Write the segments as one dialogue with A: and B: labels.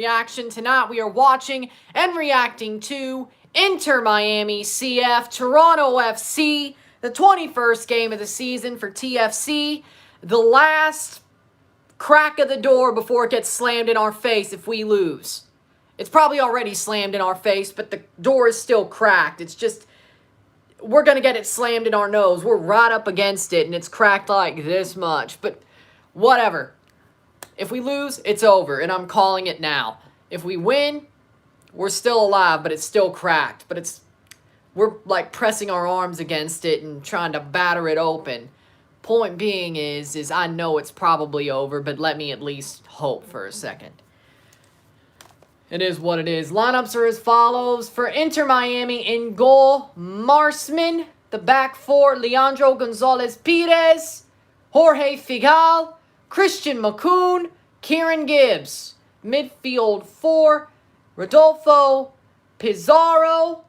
A: Reaction tonight. We are watching and reacting to Inter Miami CF Toronto FC, the 21st game of the season for TFC, the last crack of the door before it gets slammed in our face if we lose. It's probably already slammed in our face, but the door is still cracked. It's just, we're going to get it slammed in our nose. We're right up against it, and it's cracked like this much, but whatever. If we lose, it's over, and I'm calling it now. If we win, we're still alive, but it's still cracked. But we're like pressing our arms against it and trying to batter it open. Point being is I know it's probably over, but let me at least hope for a second. It is what it is. Lineups are as follows. For Inter Miami, in goal, Marsman. The back four, Leandro Gonzalez-Pires, Jorge Figal, Christian Macoun, Kieran Gibbs. Midfield 4, Rodolfo Pizarro,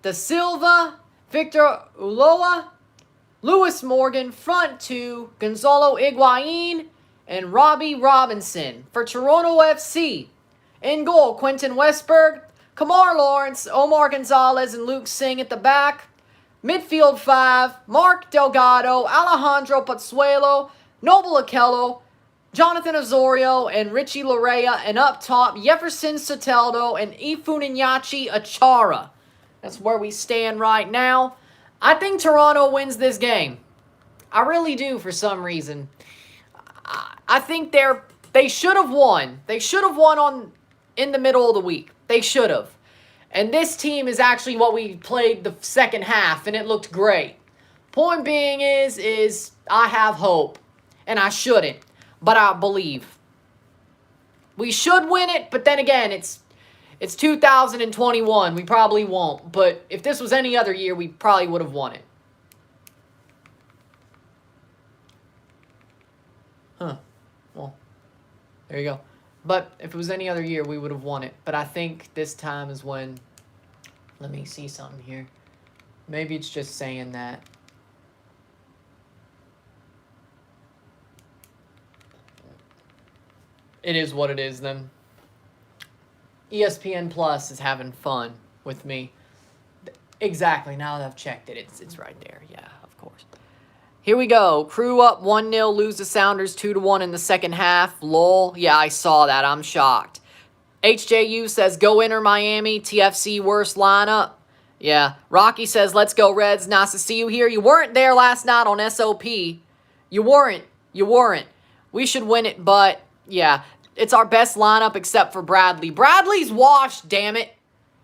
A: Da Silva, Victor Ulloa, Lewis Morgan. Front 2, Gonzalo Higuain and Robbie Robinson. For Toronto FC, in goal, Quentin Westberg, Kamar Lawrence, Omar Gonzalez, and Luke Singh at the back. Midfield 5, Mark Delgado, Alejandro Pozuelo, Noble Okello, Jonathan Osorio, and Richie Larea. And up top, Jefferson Soteldo and Ifunenyachi Achara. That's where we stand right now. I think Toronto wins this game. I really do for some reason. I think they should have won. They should have won in the middle of the week. They should have. And this team is actually what we played the second half, and it looked great. Point being is I have hope. And I shouldn't, but I believe. We should win it, but then again, it's 2021. We probably won't. But if this was any other year, we probably would have won it. Huh. Well, there you go. But if it was any other year, we would have won it. But I think this time is when... Let me see something here. Maybe it's just saying that. It is what it is, then. ESPN Plus is having fun with me. Exactly. Now that I've checked it, it's right there. Yeah, of course. Here we go. Crew up 1-0, lose the Sounders 2-1 in the second half. Lol. Yeah, I saw that. I'm shocked. HJU says, go Inter Miami. TFC worst lineup. Yeah. Rocky says, let's go Reds. Nice to see you here. You weren't there last night on SOP. You weren't. You weren't. We should win it, but yeah. It's our best lineup except for Bradley. Bradley's washed, damn it.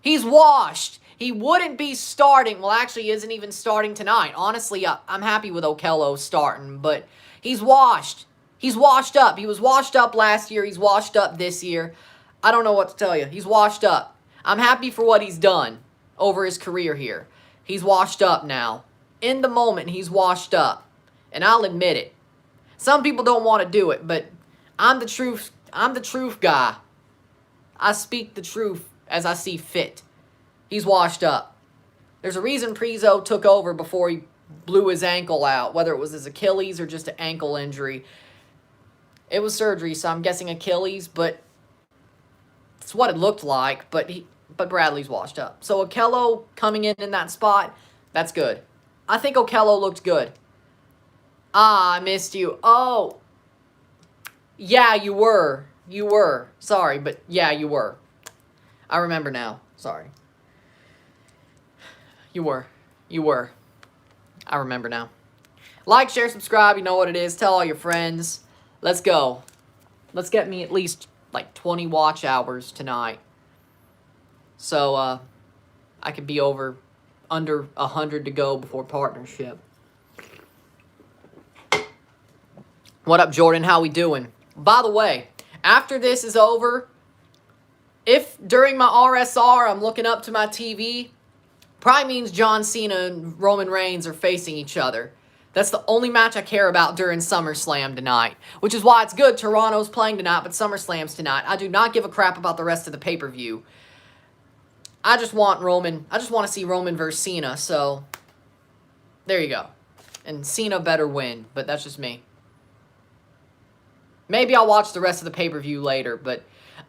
A: He's washed. He wouldn't be starting. Well, actually, he isn't even starting tonight. Honestly, I'm happy with Okello starting, but he's washed. He's washed up. He was washed up last year. He's washed up this year. I don't know what to tell you. He's washed up. I'm happy for what he's done over his career here. He's washed up now. In the moment, he's washed up. And I'll admit it. Some people don't want to do it, but I'm the truth. I'm the truth guy. I speak the truth as I see fit. He's washed up. There's a reason Prizo took over before he blew his ankle out, whether it was his Achilles or just an ankle injury. It was surgery, so I'm guessing Achilles, but it's what it looked like. But Bradley's washed up. So Okello coming in that spot, that's good. I think Okello looked good. Ah, I missed you. Oh. Yeah, you were. You were. Sorry, but yeah, you were. I remember now. Sorry. You were. You were. I remember now. Like, share, subscribe. You know what it is. Tell all your friends. Let's go. Let's get me at least like 20 watch hours tonight. So, I could be under 100 to go before partnership. What up, Jordan? How we doing? By the way, after this is over, if during my RSR I'm looking up to my TV, probably means John Cena and Roman Reigns are facing each other. That's the only match I care about during SummerSlam tonight, which is why it's good Toronto's playing tonight, but SummerSlam's tonight. I do not give a crap about the rest of the pay-per-view. I just want to see Roman versus Cena, so there you go. And Cena better win, but that's just me. Maybe I'll watch the rest of the pay-per-view later, but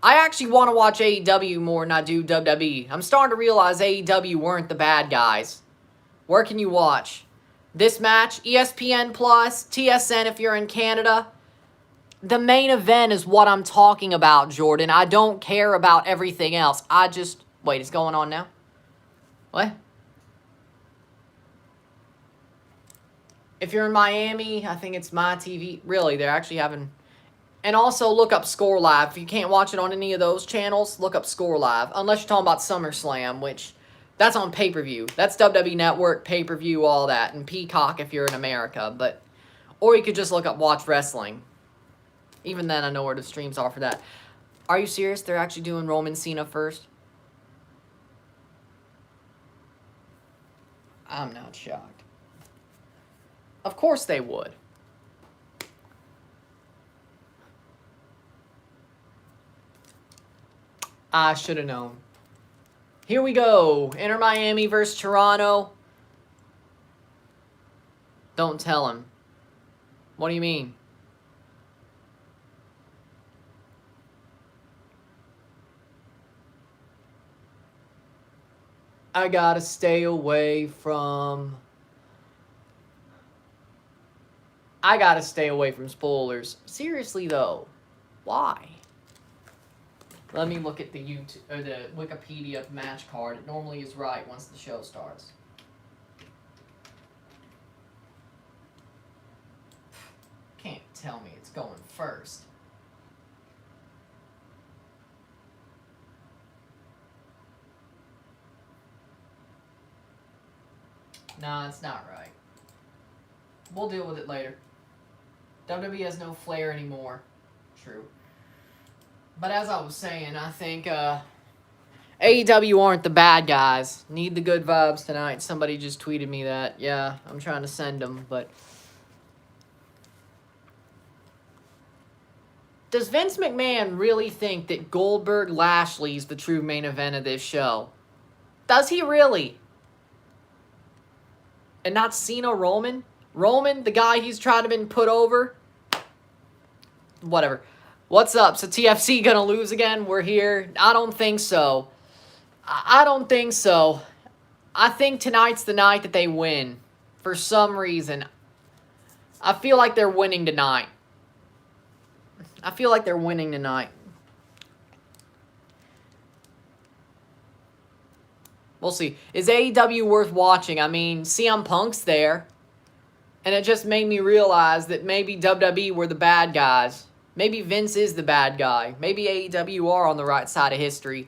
A: I actually want to watch AEW more than I do WWE. I'm starting to realize AEW weren't the bad guys. Where can you watch? This match, ESPN Plus, TSN if you're in Canada. The main event is what I'm talking about, Jordan. I don't care about everything else. I just... Wait, it's going on now? What? If you're in Miami, I think it's My TV. Really, they're actually having... And also, look up Score Live. If you can't watch it on any of those channels, look up Score Live. Unless you're talking about SummerSlam, which... That's on pay-per-view. That's WWE Network, pay-per-view, all that. And Peacock if you're in America. But... Or you could just look up Watch Wrestling. Even then, I know where the streams are for that. Are you serious? They're actually doing Roman Cena first? I'm not shocked. Of course they would. I should have known. Here we go. Inter Miami versus Toronto. Don't tell him. What do you mean? I gotta stay away from... I gotta stay away from spoilers. Seriously, though. Why? Let me look at the YouTube or the Wikipedia match card. It normally is right once the show starts. Can't tell me it's going first. Nah, it's not right. We'll deal with it later. WWE has no flair anymore. True. But as I was saying, I think AEW aren't the bad guys. Need the good vibes tonight. Somebody just tweeted me that. Yeah, I'm trying to send them, but... Does Vince McMahon really think that Goldberg-Lashley's the true main event of this show? Does he really? And not Cena-Roman? Roman, the guy he's trying to been put over? Whatever. What's up? So TFC gonna lose again? We're here? I don't think so. I don't think so. I think tonight's the night that they win. For some reason. I feel like they're winning tonight. I feel like they're winning tonight. We'll see. Is AEW worth watching? I mean, CM Punk's there. And it just made me realize that maybe WWE were the bad guys. Maybe Vince is the bad guy. Maybe AEW are on the right side of history.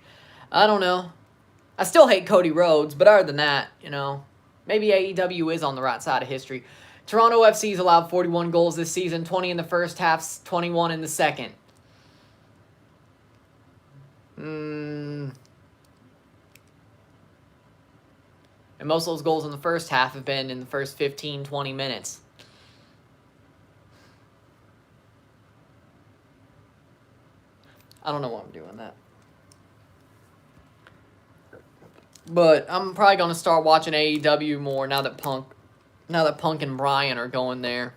A: I don't know. I still hate Cody Rhodes, but other than that, you know, maybe AEW is on the right side of history. Toronto FC's allowed 41 goals this season, 20 in the first half, 21 in the second. And most of those goals in the first half have been in the first 15, 20 minutes. I don't know why I'm doing that. But I'm probably going to start watching AEW more now that Punk and Bryan are going there.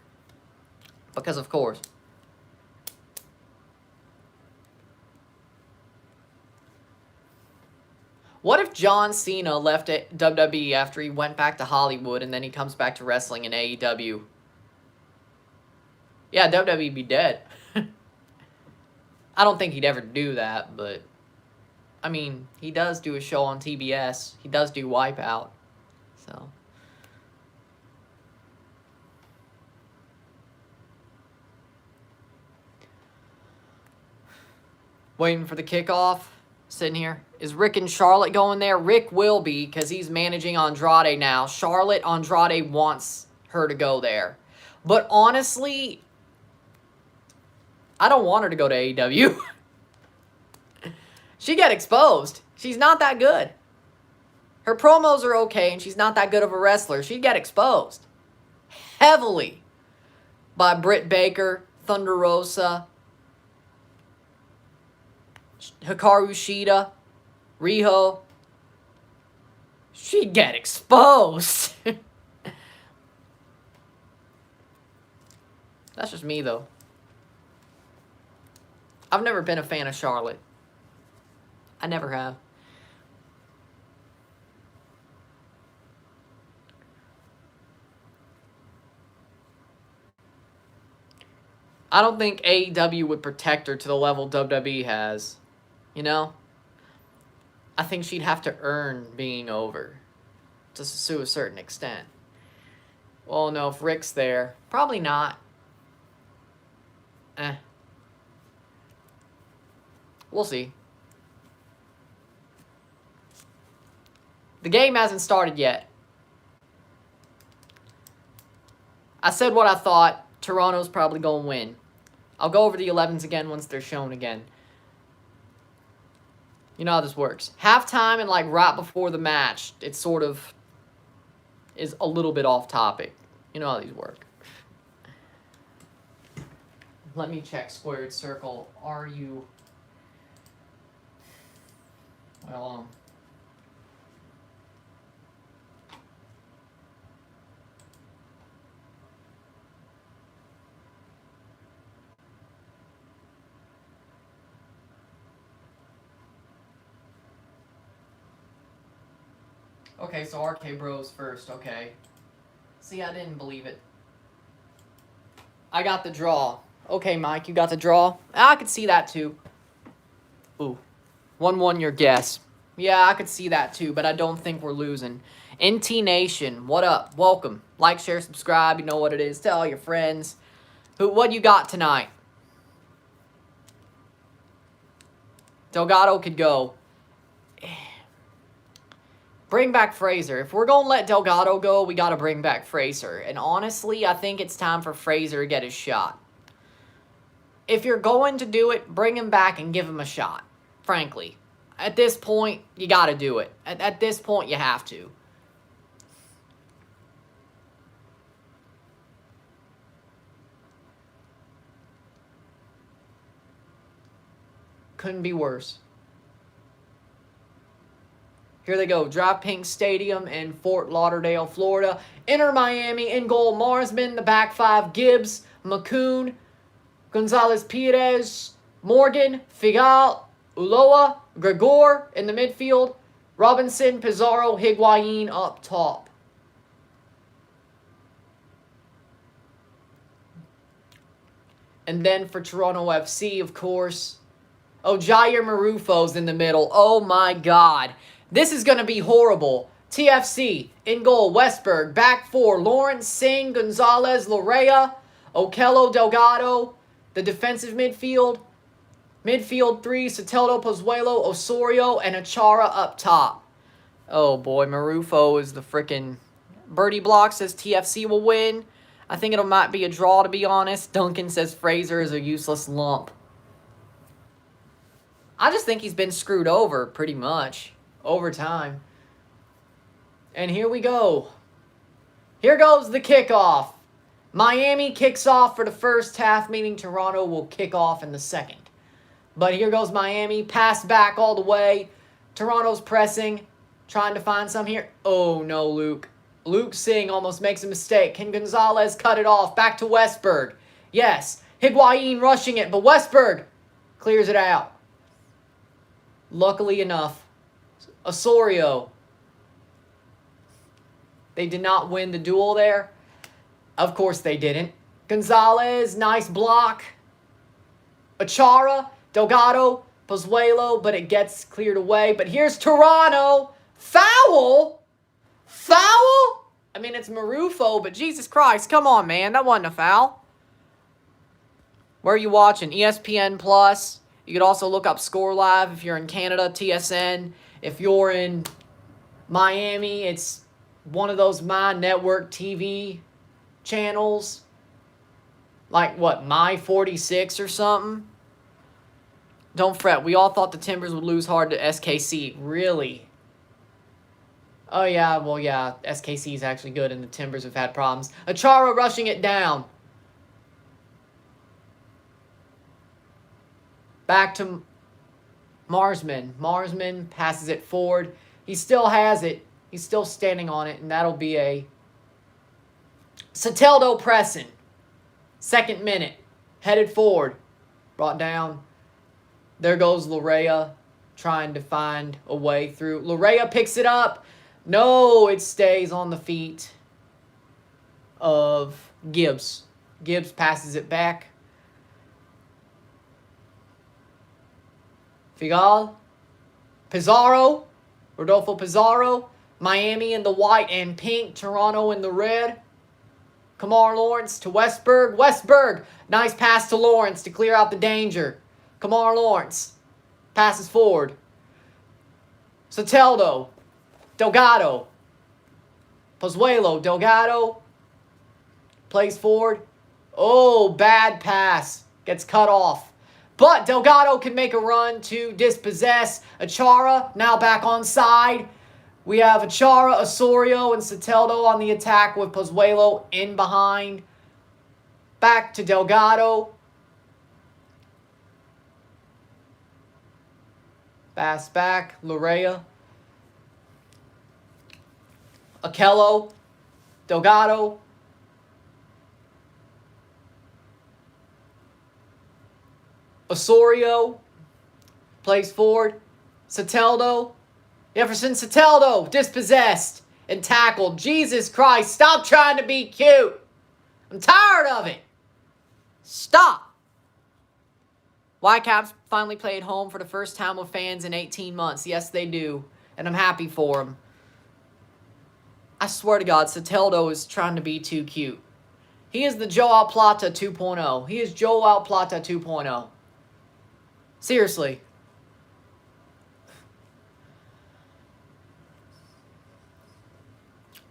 A: Because of course. What if John Cena left at WWE after he went back to Hollywood and then he comes back to wrestling in AEW? Yeah, WWE'd be dead. I don't think he'd ever do that, but... I mean, he does do a show on TBS. He does do Wipeout. So... Waiting for the kickoff. Sitting here. Is Rick and Charlotte going there? Rick will be, because he's managing Andrade now. Charlotte, Andrade wants her to go there. But honestly, I don't want her to go to AEW. She'd get exposed. She's not that good. Her promos are okay, and she's not that good of a wrestler. She'd get exposed. Heavily. By Britt Baker, Thunder Rosa, Hikaru Shida, Riho. She'd get exposed. That's just me, though. I've never been a fan of Charlotte. I never have. I don't think AEW would protect her to the level WWE has. You know? I think she'd have to earn being over. To a certain extent. Well, no, if Rick's there. Probably not. We'll see. The game hasn't started yet. I said what I thought. Toronto's probably going to win. I'll go over the 11s again once they're shown again. You know how this works. Halftime and like right before the match, it sort of is a little bit off topic. You know how these work. Let me check squared circle. Are you... Well, okay, so RK Bros first, okay. See, I didn't believe it. I got the draw. Okay, Mike, you got the draw? I could see that too. Ooh. 1-1 your guess. Yeah, I could see that too, but I don't think we're losing. NT Nation, what up? Welcome. Like, share, subscribe. You know what it is. Tell all your friends. What you got tonight? Delgado could go. Bring back Fraser. If we're going to let Delgado go, we got to bring back Fraser. And honestly, I think it's time for Fraser to get his shot. If you're going to do it, bring him back and give him a shot. Frankly. At this point, you got to do it. At this point, you have to. Couldn't be worse. Here they go. Drive Pink Stadium in Fort Lauderdale, Florida. Inter Miami in goal. Marsman, the back five. Gibbs, McCoon, Gonzalez Perez, Morgan, Figal, Ulloa, Gregor in the midfield. Robinson, Pizarro, Higuain up top. And then for Toronto FC, of course. Oh, Jair Marufo's in the middle. Oh my God. This is going to be horrible. TFC in goal. Westberg. Back four. Lawrence, Singh, Gonzalez, Lorea, Okello, Delgado. The defensive midfield. Midfield three. Soteldo, Pozuelo, Osorio, and Achara up top. Oh boy. Marufo is the frickin' birdie block. Says TFC will win. I think it might be a draw, to be honest. Duncan says Fraser is a useless lump. I just think he's been screwed over, pretty much. Over time. And here we go. Here goes the kickoff. Miami kicks off for the first half, meaning Toronto will kick off in the second. But here goes Miami. Pass back all the way. Toronto's pressing. Trying to find some here. Oh, no, Luke. Luke Singh almost makes a mistake. Can Gonzalez cut it off? Back to Westberg. Yes. Higuain rushing it, but Westberg clears it out. Luckily enough. Osorio. They did not win the duel there. Of course they didn't. Gonzalez, nice block. Achara, Delgado, Pozuelo, but it gets cleared away. But here's Toronto. Foul? Foul? I mean, it's Marufo, but Jesus Christ, come on, man. That wasn't a foul. Where are you watching? ESPN Plus. You could also look up Score Live if you're in Canada, TSN. If you're in Miami, it's one of those My Network TV channels. Like, what, My 46 or something? Don't fret. We all thought the Timbers would lose hard to SKC. Really? Oh, yeah. Well, yeah. SKC is actually good, and the Timbers have had problems. Achara rushing it down. Back to Marsman. Marsman passes it forward. He still has it. He's still standing on it, and that'll be a Soteldo pressing. Second minute. Headed forward. Brought down. There goes Lorea. trying to find a way through. Larea picks it up. No, it stays on the feet of Gibbs. Gibbs passes it back. Figal. Pizarro. Rodolfo Pizarro. Miami in the white and pink. Toronto in the red. Kamar Lawrence to Westberg. Westberg. Nice pass to Lawrence to clear out the danger. Kamar Lawrence. Passes forward. Soteldo. Delgado. Pozuelo. Delgado. Plays forward. Oh, bad pass. Gets cut off. But Delgado can make a run to dispossess. Achara now back on side. We have Achara, Osorio, and Soteldo on the attack with Pozuelo in behind. Back to Delgado. Pass back. Larea. Akello. Delgado. Osorio plays forward. Soteldo. Jefferson Soteldo dispossessed and tackled. Jesus Christ, stop trying to be cute. I'm tired of it. Stop. Whitecaps finally play at home for the first time with fans in 18 months. Yes, they do. And I'm happy for them. I swear to God, Soteldo is trying to be too cute. He is the Joao Plata 2.0. He is Joao Plata 2.0. Seriously.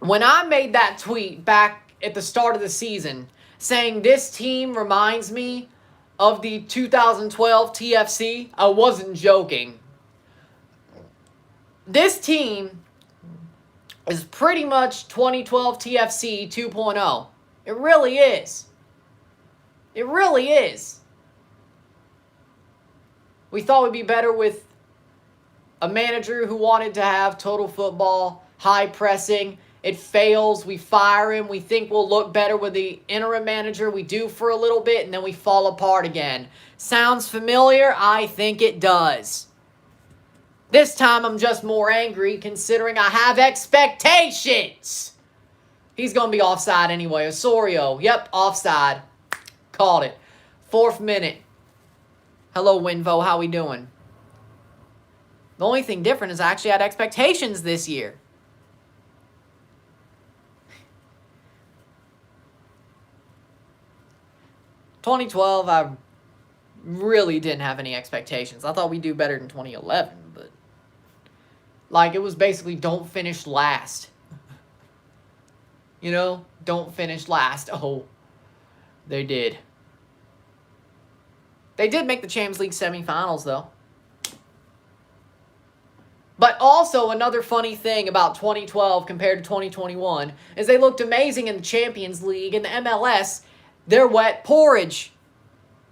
A: When I made that tweet back at the start of the season saying this team reminds me of the 2012 TFC, I wasn't joking. This team is pretty much 2012 TFC 2.0. It really is. It really is. We thought we'd be better with a manager who wanted to have total football, high pressing. It fails. We fire him. We think we'll look better with the interim manager. We do for a little bit, and then we fall apart again. Sounds familiar? I think it does. This time I'm just more angry considering I have expectations. He's going to be offside anyway. Osorio. Yep, offside. Called it. 4th minute. Hello, Winvo. How we doing? The only thing different is I actually had expectations this year. ...2012, I really didn't have any expectations. I thought we'd do better than 2011, but... like, it was basically don't finish last. You know? Don't finish last. Oh, they did. They did make the Champions League semifinals, though. But also, another funny thing about 2012 compared to 2021 is they looked amazing in the Champions League. In the MLS, they're wet porridge.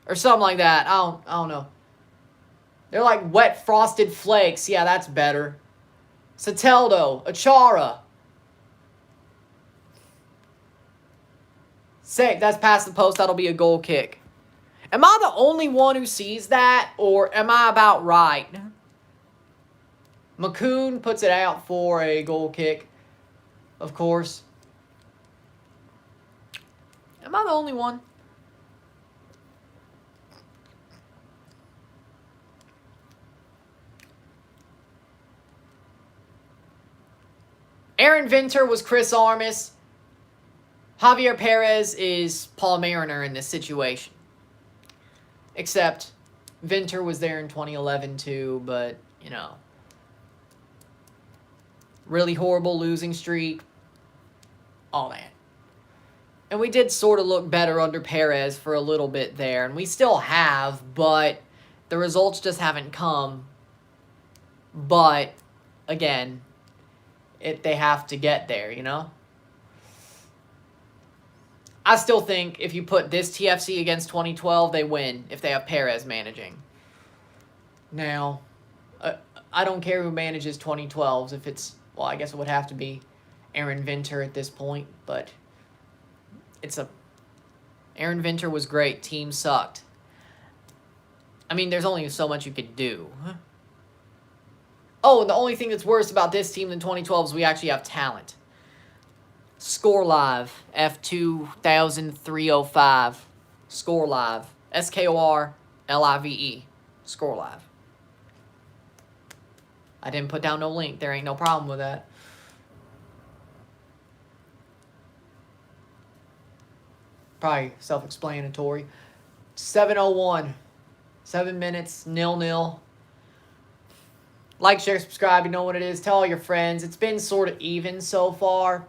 A: Or something like that. I don't know. They're like wet frosted flakes. Yeah, that's better. Soteldo. Achara. Sick. That's past the post. That'll be a goal kick. Am I the only one who sees that? Or am I about right? McCoon puts it out for a goal kick. Of course. Am I the only one? Aaron Vinter was Chris Armas. Javier Perez is Paul Mariner in this situation. Except Vinter was there in 2011 too, but, you know. Really horrible losing streak. All that. And we did sort of look better under Perez for a little bit there. And we still have, but the results just haven't come. But, again, they have to get there, you know? I still think if you put this TFC against 2012, they win if they have Perez managing. Now, I don't care who manages 2012s. If it's, well, I guess it would have to be Aaron Vinter at this point, but Aaron Vinter was great. Team sucked. I mean, there's only so much you could do. Oh, and the only thing that's worse about this team than 2012 is we actually have talent. Score Live, F2305. Score Live. SKORLIVE. Score Live. I didn't put down no link. There ain't no problem with that. Probably self-explanatory. 7:01. 7 minutes, 0-0. Like, share, subscribe. You know what it is. Tell all your friends. It's been sort of even so far.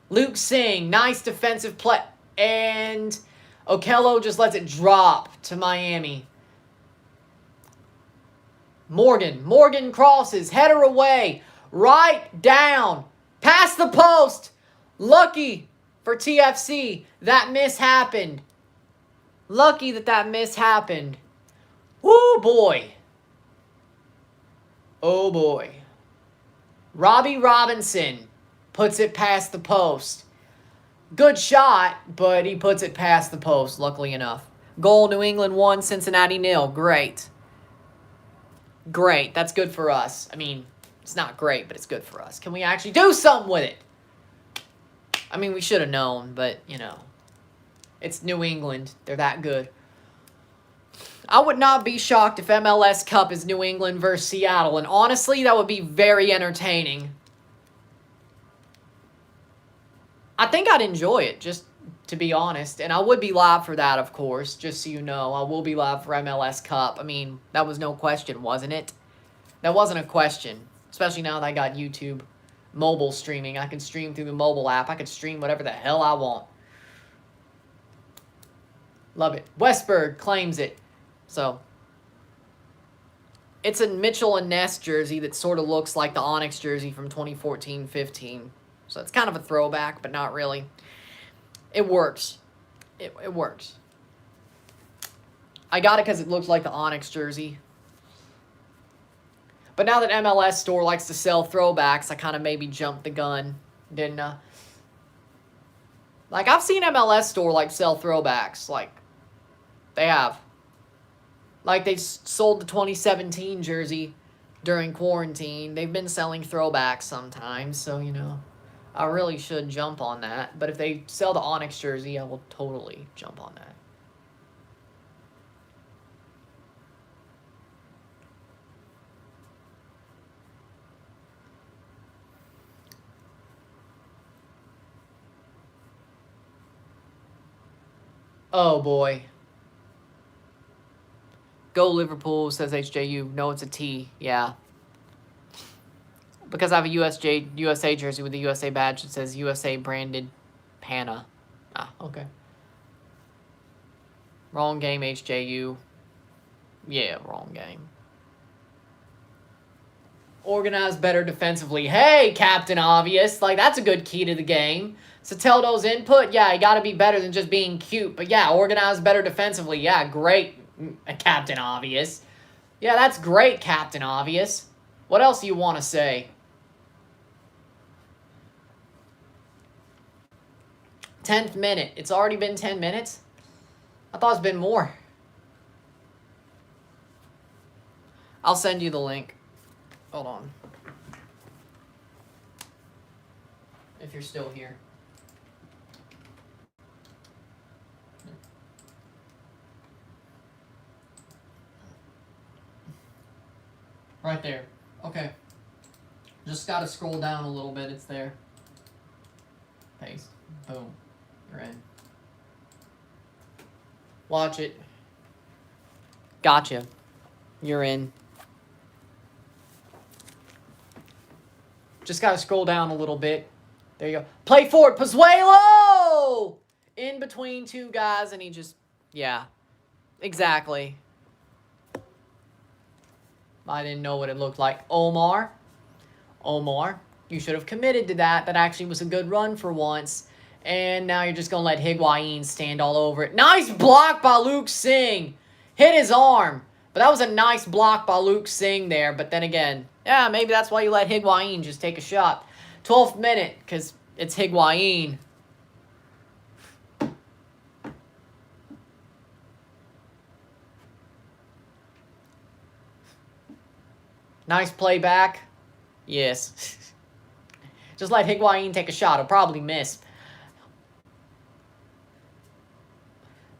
A: Luke Singh, nice defensive play. And Okello just lets it drop to Miami. Morgan crosses, header away, right down, past the post. Lucky for TFC, that miss happened. Lucky that miss happened. Woo, boy. Oh, boy. Robbie Robinson puts it past the post. Good shot, but he puts it past the post, luckily enough. Goal, New England 1, Cincinnati 0. Great. Great. That's good for us. I mean, it's not great, but it's good for us. Can we actually do something with it? I mean, we should have known, but, you know. It's New England. They're that good. I would not be shocked if MLS Cup is New England versus Seattle. And honestly, that would be very entertaining. I think I'd enjoy it, just to be honest. And I would be live for that, of course, just so you know. I will be live for MLS Cup. I mean, that was no question, wasn't it? That wasn't a question, especially now that I got YouTube mobile streaming. I can stream through the mobile app. I can stream whatever the hell I want. Love it. Westberg claims it. So, it's a Mitchell and Ness jersey that sort of looks like the Onyx jersey from 2014-15. So, it's kind of a throwback, but not really. It works. It works. I got it because it looks like the Onyx jersey. But now that MLS Store likes to sell throwbacks, I kind of maybe jumped the gun, didn't I? Like, I've seen MLS Store, like, sell throwbacks. Like, they have. Like, they sold the 2017 jersey during quarantine. They've been selling throwbacks sometimes, so, you know, I really should jump on that. But if they sell the Onyx jersey, I will totally jump on that. Oh, boy. Go Liverpool, says HJU. No, it's a T. Yeah. Because I have a USA jersey with the USA badge that says USA branded Pana. Ah, okay. Wrong game, HJU. Yeah, wrong game. Organize better defensively. Hey, Captain Obvious. Like, that's a good key to the game. Soteldo's input, yeah, you got to be better than just being cute. But, yeah, organize better defensively. Yeah, great, Captain Obvious. Yeah, that's great, Captain Obvious. What else do you want to say? 10th minute. It's already been 10 minutes? I thought it's been more. I'll send you the link. Hold on. If you're still here. Right there. Okay. Just got to scroll down a little bit. It's there. Paste. Boom. You're in. Watch it. Gotcha. You're in. Just got to scroll down a little bit. There you go. Play forward. Pozuelo! In between two guys, and he just... Yeah. Exactly. I didn't know what it looked like. Omar, you should have committed to that. That actually was a good run for once. And now you're just going to let Higuain stand all over it. Nice block by Luke Singh. Hit his arm. But that was a nice block by Luke Singh there. But then again, yeah, maybe that's why you let Higuain just take a shot. 12th minute, because it's Higuain. Nice play back. Yes. Just let Higuain take a shot. He'll probably miss.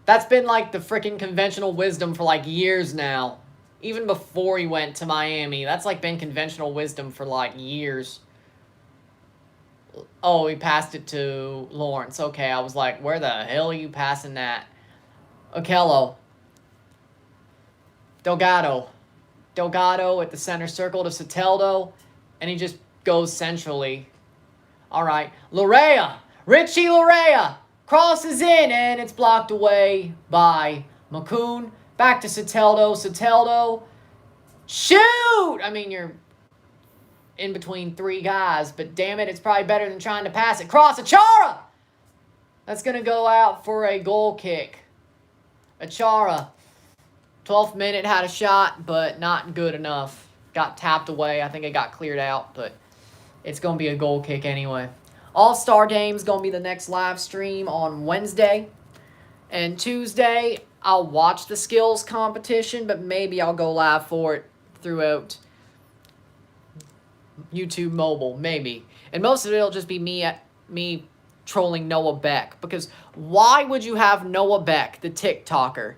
A: That's been like the freaking conventional wisdom for like years now. Even before he went to Miami. That's like been conventional wisdom for like years. Oh, he passed it to Lawrence. Okay, I was like, where the hell are you passing that? Okello. Delgado. Delgado at the center circle to Soteldo. And he just goes centrally. All right. Larea. Richie Larea. Crosses in, and it's blocked away by Macoun. Back to Soteldo. Soteldo. Shoot! I mean, you're in between three guys, but damn it, it's probably better than trying to pass it. Cross. Achara! That's going to go out for a goal kick. Achara. 12th minute, had a shot, but not good enough. Got tapped away. I think it got cleared out, but it's going to be a goal kick anyway. All-Star Game's going to be the next live stream on Wednesday. And Tuesday, I'll watch the skills competition, but maybe I'll go live for it throughout YouTube mobile, maybe. And most of it will just be me trolling Noah Beck. Because why would you have Noah Beck, the TikToker,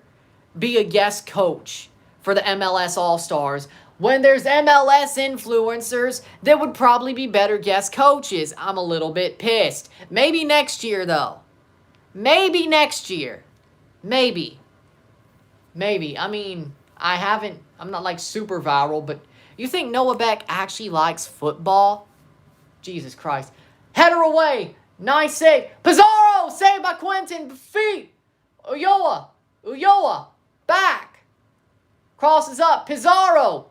A: be a guest coach for the MLS All-Stars when there's MLS influencers that would probably be better guest coaches? I'm a little bit pissed. Maybe next year, though. Maybe next year. Maybe. I mean, I'm not like super viral, but you think Noah Beck actually likes football? Jesus Christ. Header away. Nice save. Pizarro! Saved by Quentin. Feet. Ulloa. Back. Crosses up. Pizarro.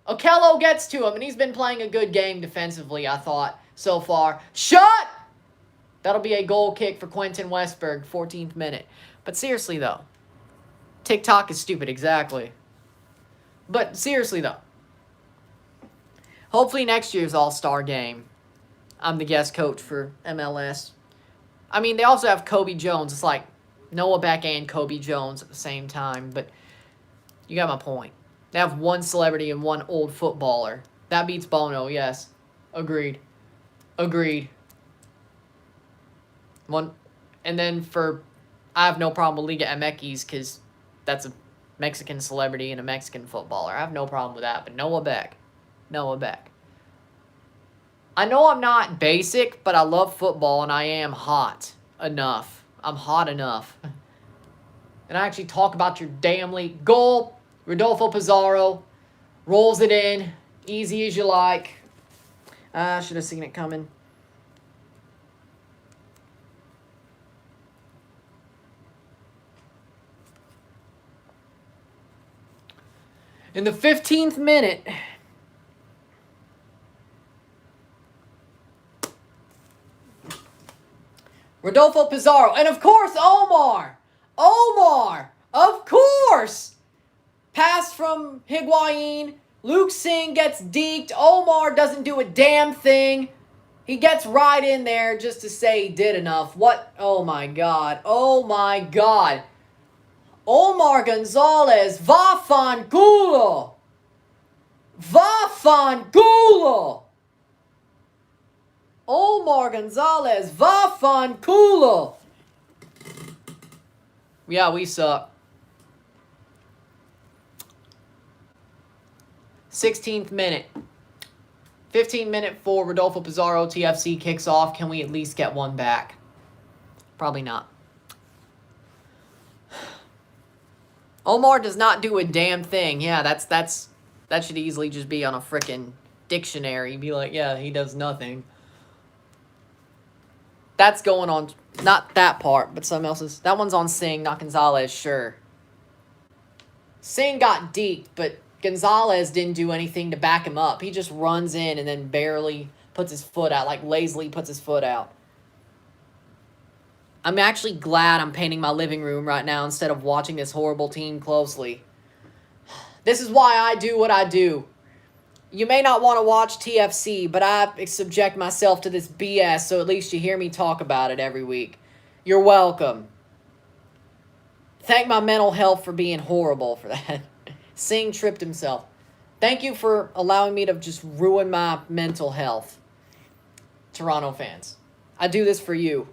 A: Okello gets to him, and he's been playing a good game defensively, I thought, so far. Shot! That'll be a goal kick for Quentin Westberg, 14th minute. But seriously, though. TikTok is stupid, exactly. But seriously, though. Hopefully next year's All-Star Game, I'm the guest coach for MLS. I mean, they also have Kobe Jones. It's like Noah Beck and Kobe Jones at the same time. But you got my point. They have one celebrity and one old footballer. That beats Bono, yes. Agreed. One, and then I have no problem with Liga MX because that's a Mexican celebrity and a Mexican footballer. I have no problem with that. But Noah Beck. I know I'm not basic, but I love football and I am hot enough. I'm hot enough. And I actually talk about your damn league. Goal. Rodolfo Pizarro rolls it in. Easy as you like. I should have seen it coming. In the 15th minute, Rodolfo Pizarro. And of course, Omar, of course. Pass from Higuain. Luke Singh gets deked. Omar doesn't do a damn thing. He gets right in there just to say he did enough. What? Oh my God. Omar Gonzalez, Vafangulo. Omar Gonzalez, Vafangulo. Yeah, we suck. 16th minute. 15 minute for Rodolfo Pizarro. TFC kicks off. Can we at least get one back? Probably not. Omar does not do a damn thing. Yeah, that should easily just be on a frickin' dictionary. Be like, yeah, he does nothing. That's going on, not that part, but something else's. That one's on Singh, not Gonzalez, sure. Singh got deked, but Gonzalez didn't do anything to back him up. He just runs in and then barely puts his foot out, like lazily puts his foot out. I'm actually glad I'm painting my living room right now instead of watching this horrible team closely. This is why I do what I do. You may not want to watch TFC, but I subject myself to this BS, so at least you hear me talk about it every week. You're welcome. Thank my mental health for being horrible for that. Singh tripped himself. Thank you for allowing me to just ruin my mental health. Toronto fans. I do this for you.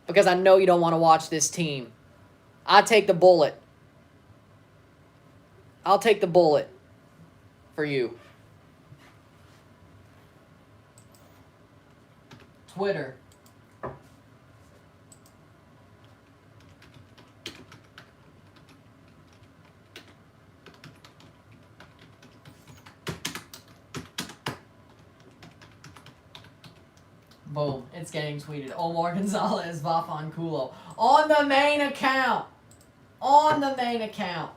A: Because I know you don't want to watch this team. I take the bullet. I'll take the bullet for you. Twitter. Boom. It's getting tweeted. Omar Gonzalez, Vafan Kulo. On the main account. On the main account.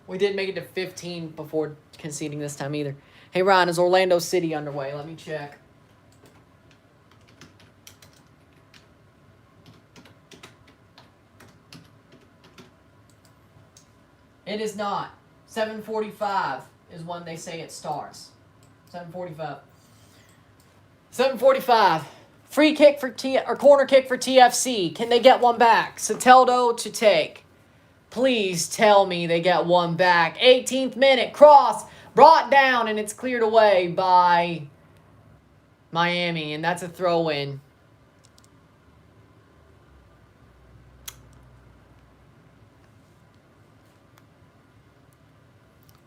A: We didn't make it to 15 before conceding this time either. Hey, Ryan, is Orlando City underway? Let me check. It is not. 7:45 is when they say it starts. 7:45. 7:45. Free kick for or corner kick for TFC. Can they get one back? Soteldo to take. Please tell me they get one back. 18th minute. Cross. Brought down, and it's cleared away by Miami, and that's a throw-in.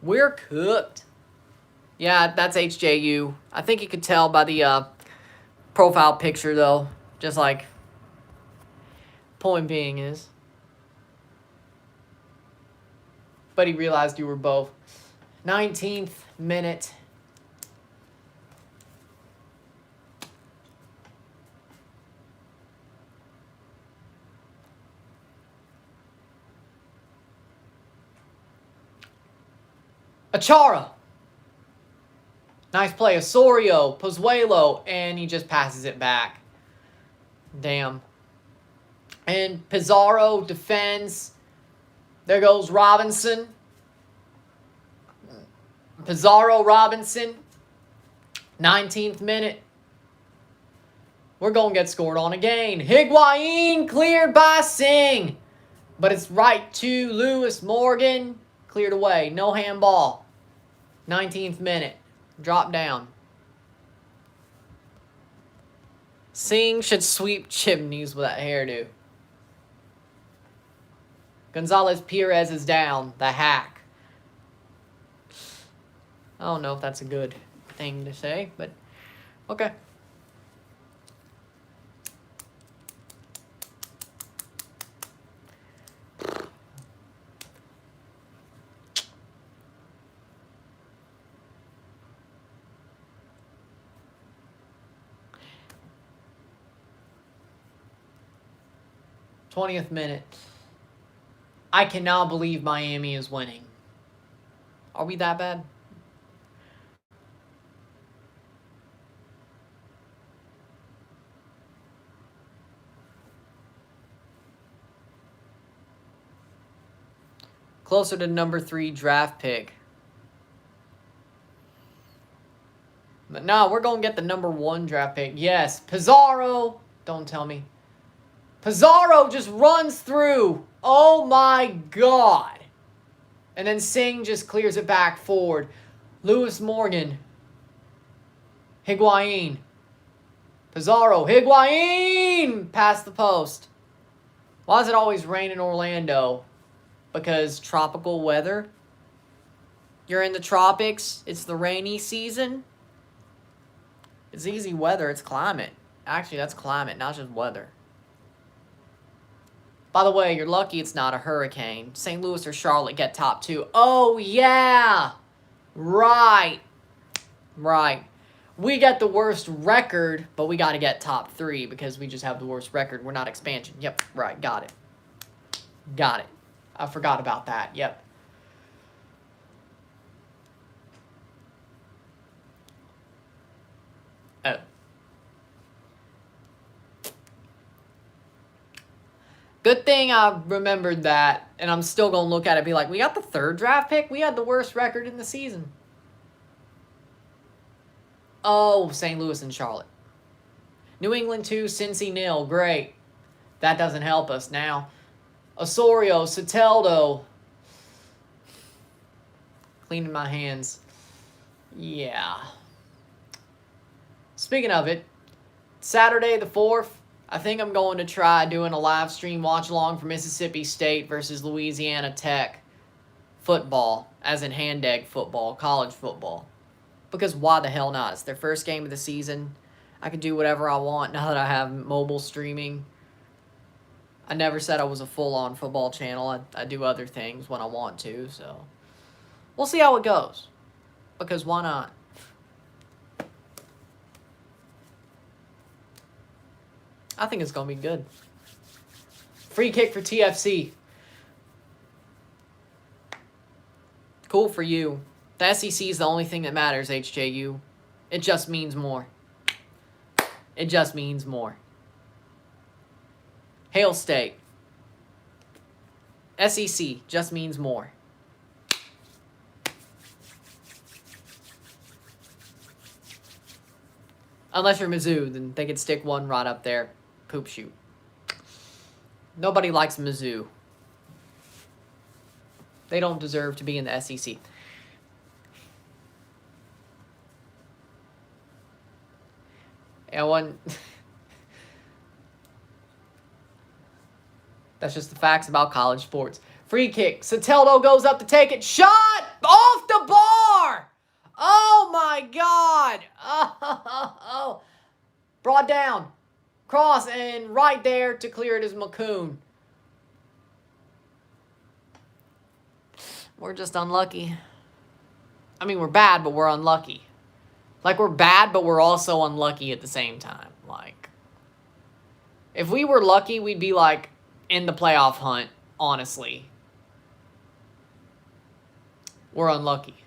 A: We're cooked. Yeah, that's HJU. I think you could tell by the profile picture, though. Just like, point being is. But he realized you were both. 19th minute. Achara. Nice play. Osorio, Pozuelo, and he just passes it back. Damn. And Pizarro defends. There goes Robinson. Pizarro, Robinson. 19th minute. We're going to get scored on again. Higuain cleared by Singh. But it's right to Lewis Morgan. Cleared away. No handball. 19th minute. Drop down. Singh should sweep chimneys with that hairdo. Gonzalez Perez is down. The hack. I don't know if that's a good thing to say, but okay. th minute. I cannot believe Miami is winning. Are we that bad? Closer to number 3 draft pick. But no, we're going to get the number 1 draft pick. Yes, Pizarro. Don't tell me. Pizarro just runs through. Oh my God. And then Singh just clears it back forward. Lewis Morgan. Higuain. Pizarro. Higuain! Past the post. Why does it always rain in Orlando? Because tropical weather? You're in the tropics. It's the rainy season. It's easy weather. It's climate. Actually, that's climate, not just weather. By the way, you're lucky it's not a hurricane. St. Louis or Charlotte get top 2. Oh, yeah. Right. Right. We get the worst record, but we got to get top 3 because we just have the worst record. We're not expansion. Yep, right. Got it. Got it. I forgot about that. Yep. Oh. Good thing I remembered that, and I'm still going to look at it and be like, we got the 3rd draft pick? We had the worst record in the season. Oh, St. Louis and Charlotte. New England 2, Cincy 0. Great. That doesn't help us now. Osorio, Soteldo. Cleaning my hands. Yeah. Speaking of it, Saturday the 4th, I think I'm going to try doing a live stream watch along for Mississippi State versus Louisiana Tech football, as in hand egg football, college football. Because why the hell not? It's their first game of the season. I can do whatever I want now that I have mobile streaming. I never said I was a full-on football channel. I do other things when I want to, so we'll see how it goes. Because why not? I think it's going to be good. Free kick for TFC. Cool for you. The SEC is the only thing that matters, HJU. It just means more. It just means more. Hail State. SEC just means more. Unless you're Mizzou, then they could stick one right up there. Poop shoot. Nobody likes Mizzou. They don't deserve to be in the SEC. And one... That's just the facts about college sports. Free kick. Soteldo goes up to take it. Shot! Off the bar! Oh, my God. Oh. Brought down. Cross, and right there to clear it is McCoon. We're just unlucky. I mean, we're bad, but we're unlucky. Like, we're bad, but we're also unlucky at the same time. Like, if we were lucky, we'd be, like, in the playoff hunt, honestly. We're unlucky.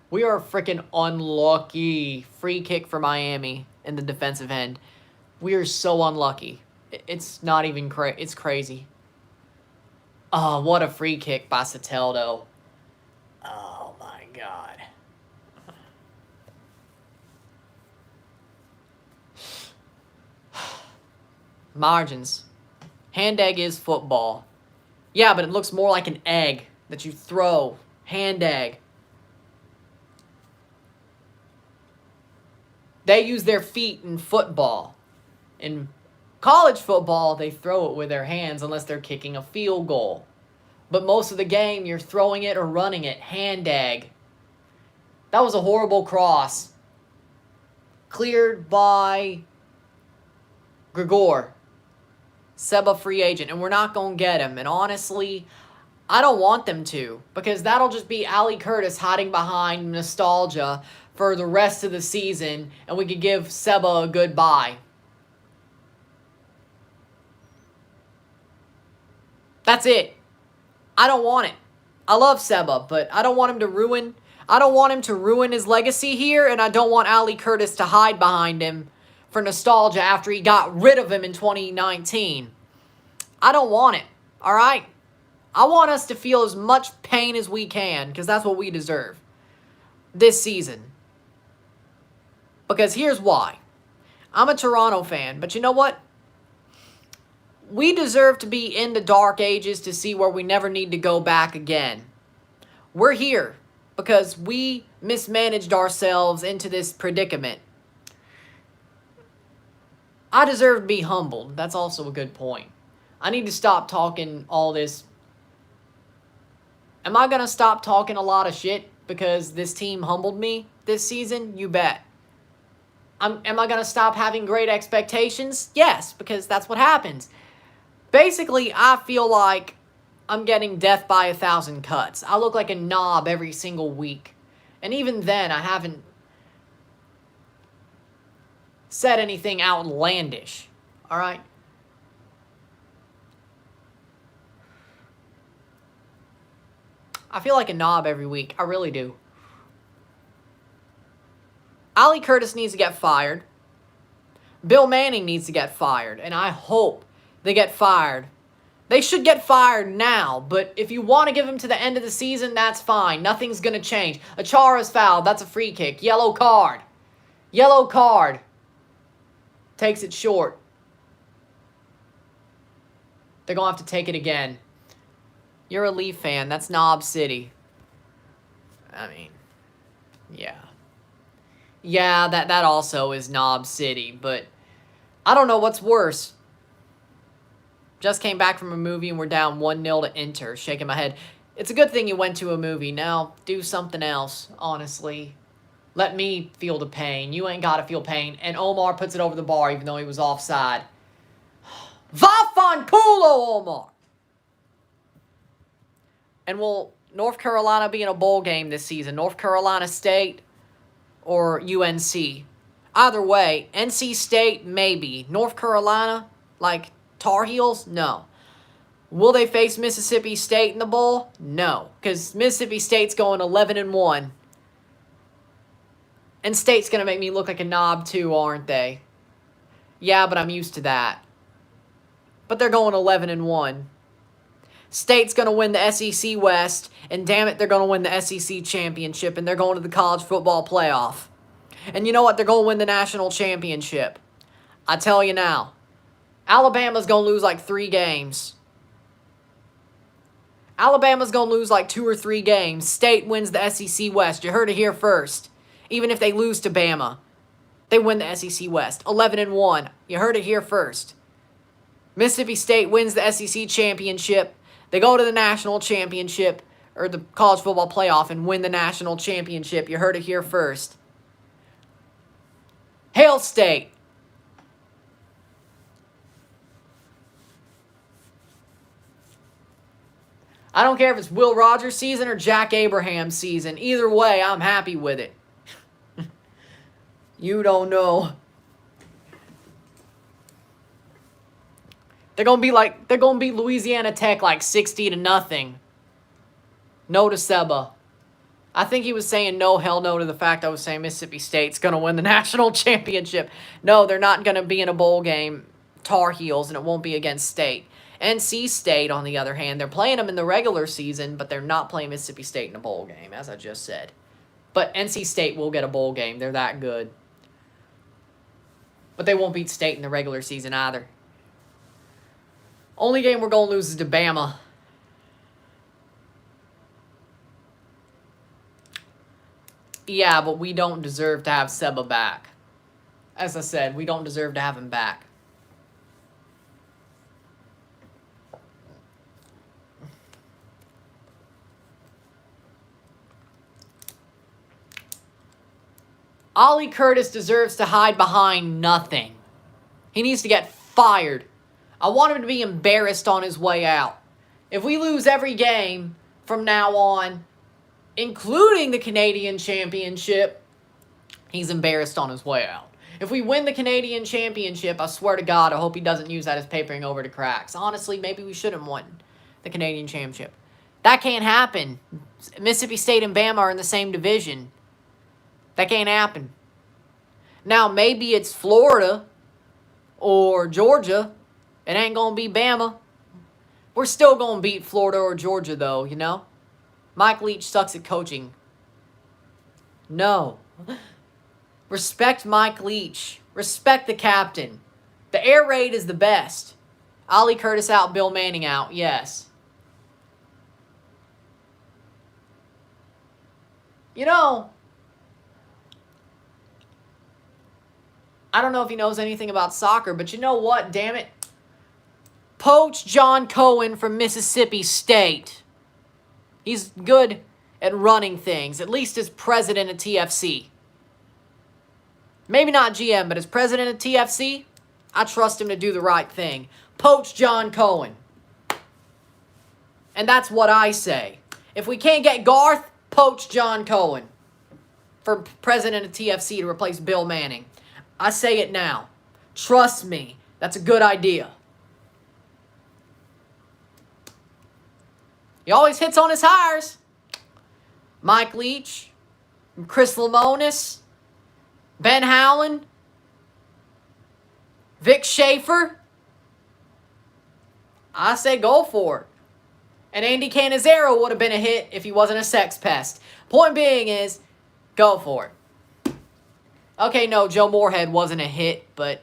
A: We are freaking unlucky. Free kick for Miami in the defensive end. We are so unlucky. It's not even crazy. It's crazy. Oh, what a free kick by Soteldo. Oh, my God. Margins. Hand egg is football. Yeah, but it looks more like an egg that you throw. Hand egg. They use their feet in football. In college football, they throw it with their hands unless they're kicking a field goal. But most of the game, you're throwing it or running it. Hand egg. That was a horrible cross. Cleared by Gregor. Seba free agent. And we're not going to get him. And honestly, I don't want them to. Because that'll just be Ali Curtis hiding behind nostalgia for the rest of the season. And we could give Seba a goodbye. That's it. I don't want it. I love Seba, but I don't want him to ruin... I don't want him to ruin his legacy here, and I don't want Ali Curtis to hide behind him for nostalgia after he got rid of him in 2019. I don't want it, all right? I want us to feel as much pain as we can, because that's what we deserve this season. Because here's why. I'm a Toronto fan, but you know what? We deserve to be in the dark ages to see where we never need to go back again. We're here because we mismanaged ourselves into this predicament. I deserve to be humbled. That's also a good point. I need to stop talking all this. Am I going to stop talking a lot of shit because this team humbled me this season? You bet. Am I going to stop having great expectations? Yes, because that's what happens. Basically, I feel like I'm getting death by 1,000 cuts. I look like a knob every single week. And even then, I haven't said anything outlandish. All right? I feel like a knob every week. I really do. Ali Curtis needs to get fired. Bill Manning needs to get fired. And I hope they get fired. They should get fired now, but if you want to give them to the end of the season, that's fine. Nothing's going to change. Achara's fouled. That's a free kick. Yellow card. Yellow card. Takes it short. They're going to have to take it again. You're a Leaf fan. That's Knob City. I mean, yeah. Yeah, that also is Knob City, but I don't know what's worse. Just came back from a movie and we're down 1-0 to Inter. Shaking my head. It's a good thing you went to a movie. Now, do something else, honestly. Let me feel the pain. You ain't got to feel pain. And Omar puts it over the bar even though he was offside. Vafanculo, Omar! And will North Carolina be in a bowl game this season? North Carolina State or UNC? Either way, NC State, maybe. North Carolina, like Tar Heels? No. Will they face Mississippi State in the bowl? No. Because Mississippi State's going 11-1. And State's going to make me look like a knob too, aren't they? Yeah, but I'm used to that. But they're going 11-1. State's going to win the SEC West, and damn it, they're going to win the SEC Championship, and they're going to the College Football Playoff. And you know what? They're going to win the National Championship. I tell you now, Alabama's going to lose like 3 games. Alabama's going to lose like 2 or 3 games. State wins the SEC West. You heard it here first. Even if they lose to Bama, they win the SEC West. 11-1. You heard it here first. Mississippi State wins the SEC Championship. They go to the National Championship, or the College Football Playoff, and win the National Championship. You heard it here first. Hail State. I don't care if it's Will Rogers season or Jack Abraham season. Either way, I'm happy with it. You don't know. They're gonna be Louisiana Tech like 60-0. No to Seba. I think he was saying no, hell no to the fact I was saying Mississippi State's gonna win the national championship. No, they're not gonna be in a bowl game, Tar Heels, and it won't be against State. NC State, on the other hand, they're playing them in the regular season, but they're not playing Mississippi State in a bowl game, as I just said. But NC State will get a bowl game. They're that good. But they won't beat State in the regular season either. Only game we're going to lose is to Bama. Yeah, but we don't deserve to have Seba back. As I said, we don't deserve to have him back. Ollie Curtis deserves to hide behind nothing. He needs to get fired. I want him to be embarrassed on his way out. If we lose every game from now on, including the Canadian Championship, he's embarrassed on his way out. If we win the Canadian Championship, I swear to God, I hope he doesn't use that as papering over to cracks. Honestly, maybe we shouldn't win the Canadian Championship. That can't happen. Mississippi State and Bama are in the same division. That can't happen. Now, maybe it's Florida or Georgia. It ain't going to be Bama. We're still going to beat Florida or Georgia, though, you know? Mike Leach sucks at coaching. No. Respect Mike Leach. Respect the captain. The air raid is the best. Ollie Curtis out, Bill Manning out. Yes. You know, I don't know if he knows anything about soccer, but you know what? Damn it. Poach John Cohen from Mississippi State. He's good at running things, at least as president of TFC. Maybe not GM, but as president of TFC, I trust him to do the right thing. Poach John Cohen. And that's what I say. If we can't get Garth, poach John Cohen for president of TFC to replace Bill Manning. I say it now. Trust me. That's a good idea. He always hits on his hires. Mike Leach, Chris Lemonis, Ben Howland, Vic Schaefer. I say go for it. And Andy Canizero would have been a hit if he wasn't a sex pest. Point being is, go for it. Okay, no, Joe Moorhead wasn't a hit, but...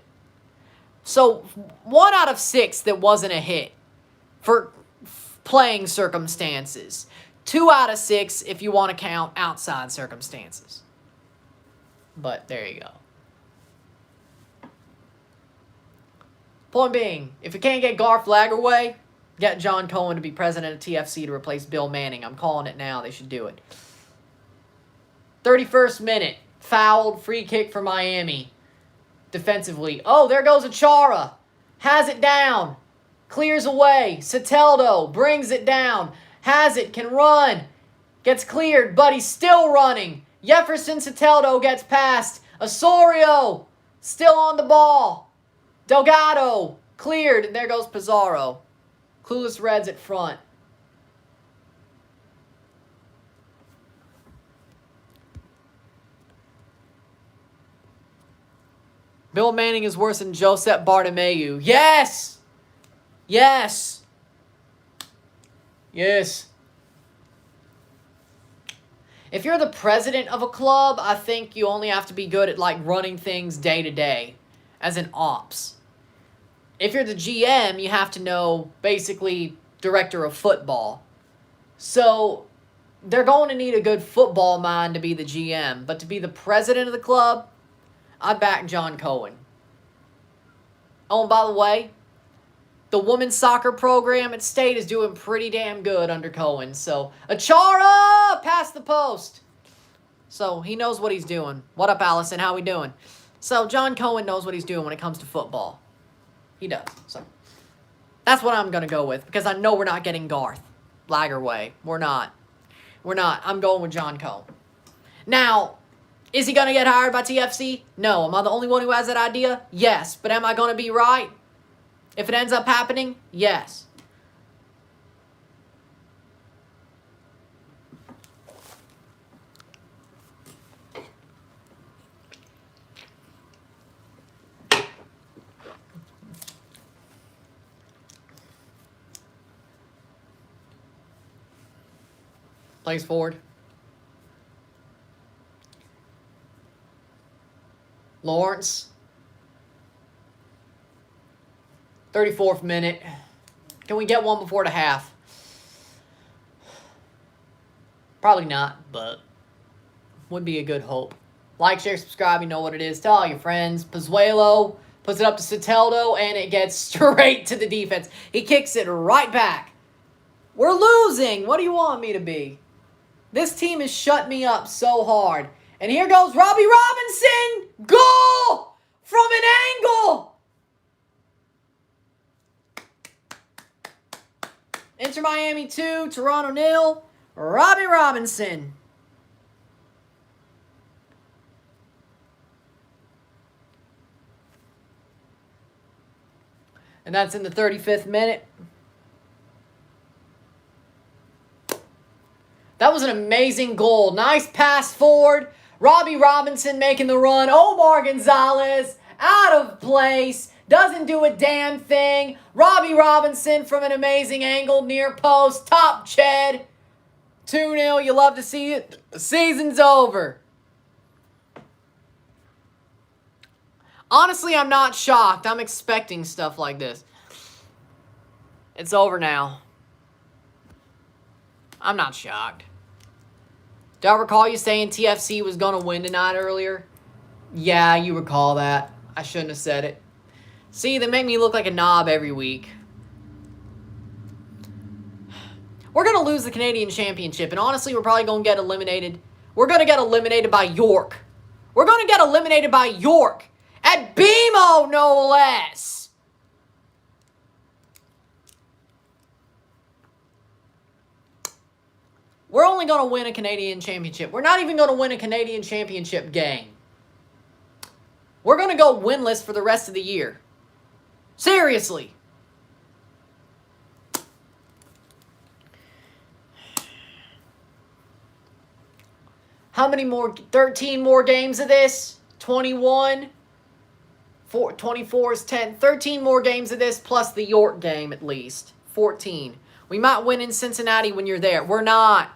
A: So, 1 out of 6 that wasn't a hit for playing circumstances. 2 out of 6 if you want to count outside circumstances. But there you go. Point being, if you can't get Garth Lagerwey, get John Cohen to be president of TFC to replace Bill Manning. I'm calling it now. They should do it. 31st minute. Fouled. Free kick for Miami. Defensively. Oh, there goes Achara. Has it down. Clears away. Soteldo brings it down. Has it. Can run. Gets cleared, but he's still running. Jefferson Soteldo gets past. Osorio still on the ball. Delgado cleared, and there goes Pizarro. Clueless Reds at front. Bill Manning is worse than Josep Bartomeu. Yes! Yes! Yes. If you're the president of a club, I think you only have to be good at like running things day to day as an ops. If you're the GM, you have to know basically director of football. So they're going to need a good football mind to be the GM. But to be the president of the club, I back John Cohen. Oh, and by the way, the women's soccer program at State is doing pretty damn good under Cohen. So, Achara! Past the post. So, he knows what he's doing. What up, Allison? How we doing? So, John Cohen knows what he's doing when it comes to football. He does. So, that's what I'm going to go with. Because I know we're not getting Garth Lagerwey. We're not. We're not. I'm going with John Cohen. Now, is he going to get hired by TFC? No. Am I the only one who has that idea? Yes. But am I going to be right? If it ends up happening, yes. Plays forward. Lawrence. 34th minute. Can we get one before the half? Probably not, but would be a good hope. Like, share, subscribe. You know what it is. Tell all your friends. Pozuelo puts it up to Soteldo, and it gets straight to the defense. He kicks it right back. We're losing. What do you want me to be? This team has shut me up so hard. And here goes Robbie Robinson. Goal from an angle. Inter Miami 2, Toronto 0. Robbie Robinson. And that's in the 35th minute. That was an amazing goal. Nice pass forward. Robbie Robinson making the run. Omar Gonzalez out of place. Doesn't do a damn thing. Robbie Robinson from an amazing angle. Near post. Top Ched. 2-0. You love to see it. The season's over. Honestly, I'm not shocked. I'm expecting stuff like this. It's over now. I'm not shocked. Do I recall you saying TFC was going to win tonight earlier? Yeah, you recall that. I shouldn't have said it. See, they make me look like a knob every week. We're going to lose the Canadian Championship, and honestly, we're probably going to get eliminated. We're going to get eliminated by York. We're going to get eliminated by York. At BMO, no less. We're only going to win a Canadian Championship. We're not even going to win a Canadian Championship game. We're going to go winless for the rest of the year. Seriously. How many more? 13 more games of this? 21? 24 is 10. 13 more games of this plus the York game at least. 14. We might win in Cincinnati when you're there. We're not.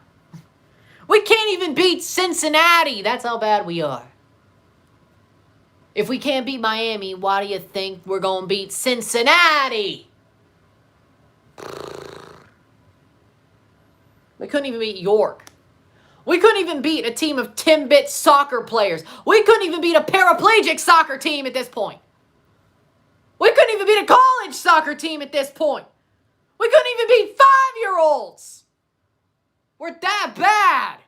A: We can't even beat Cincinnati. That's how bad we are. If we can't beat Miami, why do you think we're going to beat Cincinnati? We couldn't even beat York. We couldn't even beat a team of 10-bit soccer players. We couldn't even beat a paraplegic soccer team at this point. We couldn't even beat a college soccer team at this point. We couldn't even beat 5-year-olds. We're that bad.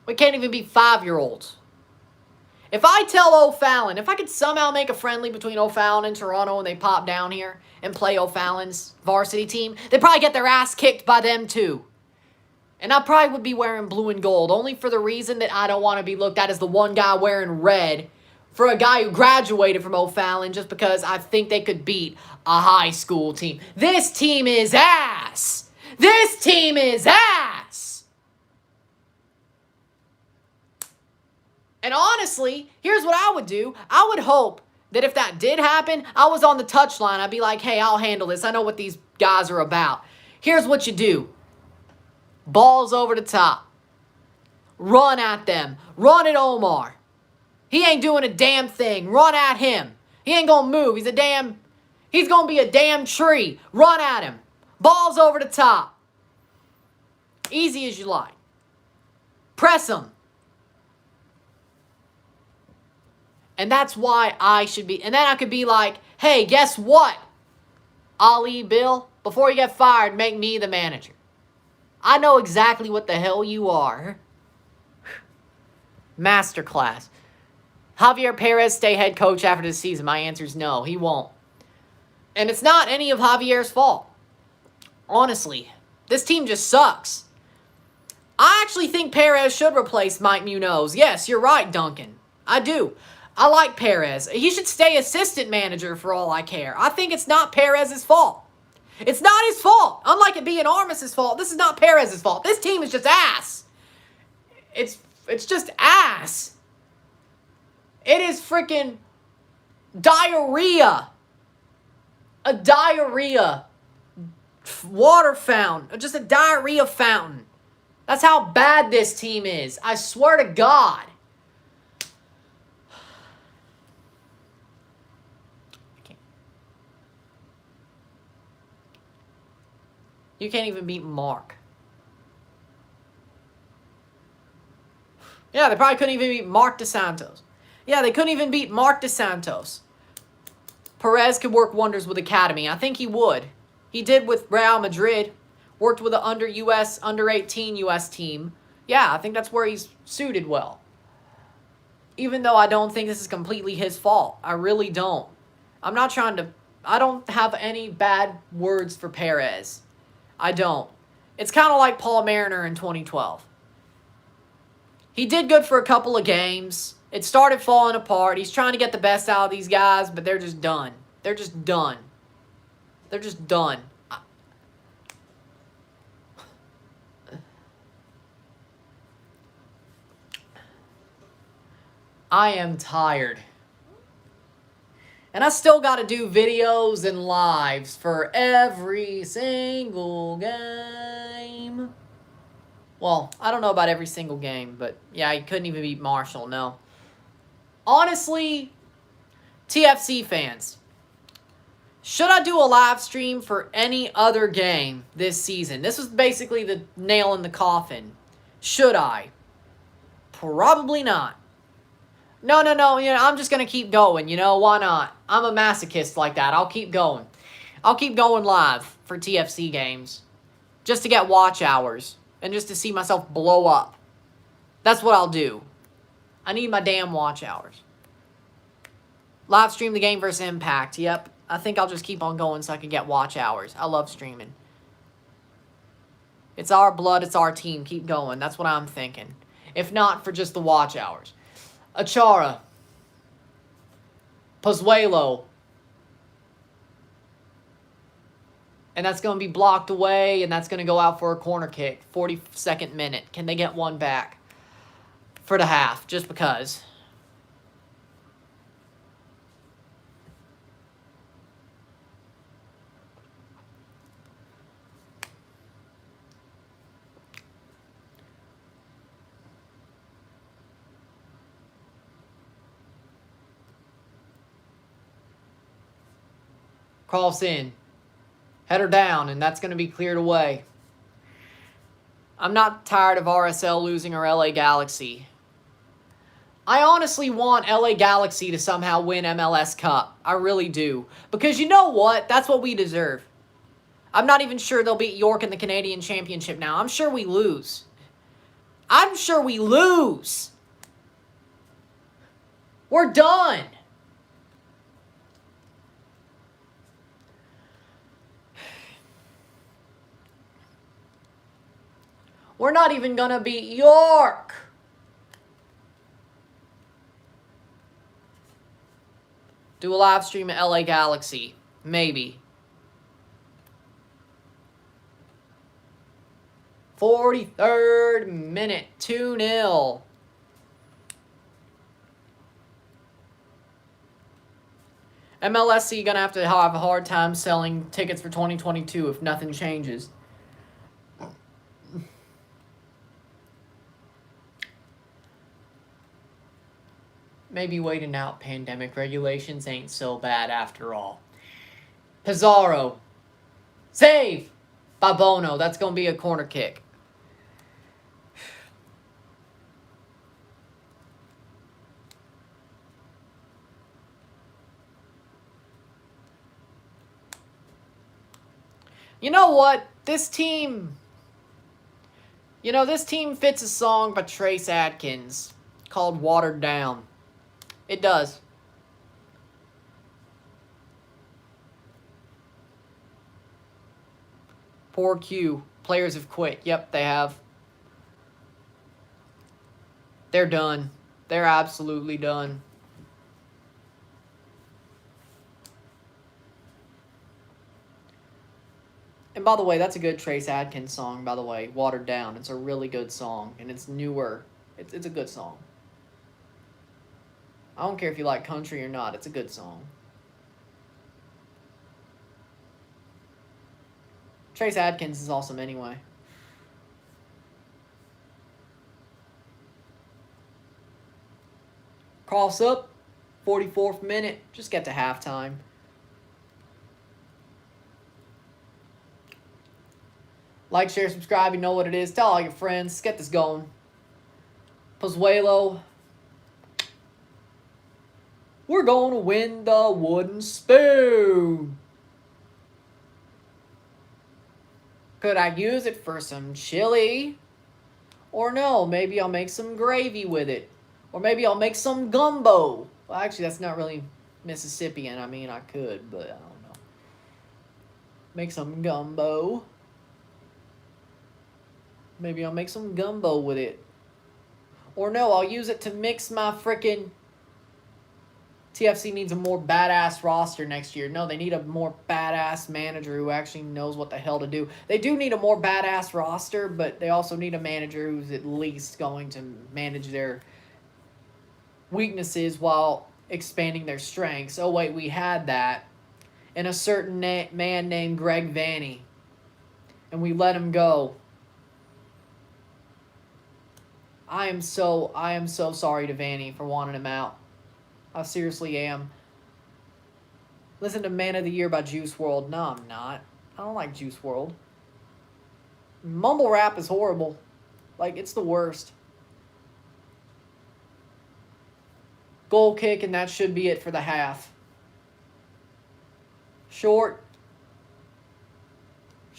A: We can't even beat 5-year-olds. If I tell O'Fallon, if I could somehow make a friendly between O'Fallon and Toronto and they pop down here and play O'Fallon's varsity team, they'd probably get their ass kicked by them too. And I probably would be wearing blue and gold, only for the reason that I don't want to be looked at as the one guy wearing red for a guy who graduated from O'Fallon just because I think they could beat a high school team. This team is ass. This team is ass. And honestly, here's what I would do. I would hope that if that did happen, I was on the touchline. I'd be like, hey, I'll handle this. I know what these guys are about. Here's what you do. Balls over the top. Run at them. Run at Omar. He ain't doing a damn thing. Run at him. He ain't gonna move. He's gonna be a damn tree. Run at him. Balls over the top. Easy as you like. Press him. And that's why I should be. And then I could be like, hey, guess what? Ali, Bill, before you get fired, make me the manager. I know exactly what the hell you are. Masterclass. Javier Perez stay head coach after this season? My answer is no, he won't. And it's not any of Javier's fault. Honestly, this team just sucks. I actually think Perez should replace Mike Munoz. Yes, you're right, Duncan. I do. I like Perez. He should stay assistant manager for all I care. I think it's not Perez's fault. It's not his fault. Unlike it being Armas's fault, this is not Perez's fault. This team is just ass. It's just ass. It is freaking diarrhea. A diarrhea water fountain. Just a diarrhea fountain. That's how bad this team is. I swear to God. You can't even beat Mark. Yeah, they probably couldn't even beat Mark DeSantos. Yeah, they couldn't even beat Mark DeSantos. Perez could work wonders with Academy. I think he would. He did with Real Madrid. Worked with an under 18 US team. Yeah, I think that's where he's suited well. Even though I don't think this is completely his fault. I really don't. I don't have any bad words for Perez. I don't. It's kind of like Paul Mariner in 2012. He did good for a couple of games. It started falling apart. He's trying to get the best out of these guys, but they're just done. They're just done. They're just done. I am tired. And I still got to do videos and lives for every single game. Well, I don't know about every single game, but yeah, he couldn't even beat Marshall, no. Honestly, TFC fans, should I do a live stream for any other game this season? This was basically the nail in the coffin. Should I? Probably not. No, I'm just going to keep going, why not? I'm a masochist like that. I'll keep going. I'll keep going live for TFC games. Just to get watch hours. And just to see myself blow up. That's what I'll do. I need my damn watch hours. Live stream the game versus Impact. Yep. I think I'll just keep on going so I can get watch hours. I love streaming. It's our blood. It's our team. Keep going. That's what I'm thinking. If not for just the watch hours. Achara, Pozuelo, and that's going to be blocked away, and that's going to go out for a corner kick, 42nd minute. Can they get one back for the half, just because? Cross in. Header down, and that's going to be cleared away. I'm not tired of RSL losing or LA Galaxy. I honestly want LA Galaxy to somehow win MLS Cup. I really do. Because you know what? That's what we deserve. I'm not even sure they'll beat York in the Canadian Championship now. I'm sure we lose. I'm sure we lose. We're done. We're not even going to beat York. Do a live stream at LA Galaxy. Maybe. 43rd minute. 2-0. MLSC going to have a hard time selling tickets for 2022 if nothing changes. Maybe waiting out pandemic regulations ain't so bad after all. Pizarro. Save by Bono. That's going to be a corner kick. You know what? This team fits a song by Trace Adkins called Watered Down. It does. Poor Q. Players have quit. Yep, they have. They're done. They're absolutely done. And by the way, that's a good Trace Adkins song, by the way. Watered Down. It's a really good song. And it's newer. It's a good song. I don't care if you like country or not. It's a good song. Trace Adkins is awesome anyway. Cross up. 44th minute. Just get to halftime. Like, share, subscribe. You know what it is. Tell all your friends. Let's get this going. Pozuelo. We're going to win the wooden spoon. Could I use it for some chili? Or no, maybe I'll make some gravy with it. Or maybe I'll make some gumbo. Well, actually, that's not really Mississippian. I mean, I could, but I don't know. Make some gumbo. Maybe I'll make some gumbo with it. Or no, I'll use it to mix my frickin'... TFC needs a more badass roster next year. No, they need a more badass manager who actually knows what the hell to do. They do need a more badass roster, but they also need a manager who's at least going to manage their weaknesses while expanding their strengths. Oh, wait, we had that in a certain man named Greg Vanny, and we let him go. I am so sorry to Vanny for wanting him out. I seriously am. Listen to Man of the Year by Juice WRLD. No, I'm not. I don't like Juice WRLD. Mumble rap is horrible. Like, it's the worst. Goal kick, and that should be it for the half. Short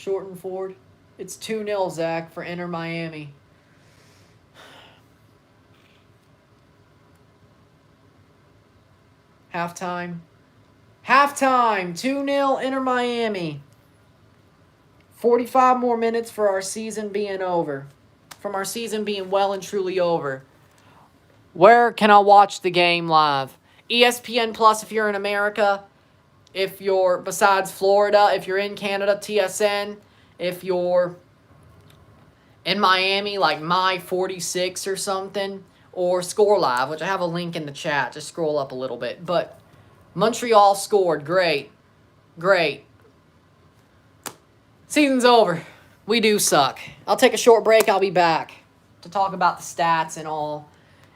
A: and forward. It's 2-0, Zach, for Inter Miami. Halftime. 2-0 Inter Miami. 45 more minutes for our season being over. From our season being well and truly over. Where can I watch the game live? ESPN Plus if you're in America. If you're besides Florida. If you're in Canada, TSN. If you're in Miami, like My 46 or something. Or Score Live, which I have a link in the chat. Just scroll up a little bit. But Montreal scored. Great. Season's over. We do suck. I'll take a short break. I'll be back to talk about the stats and all.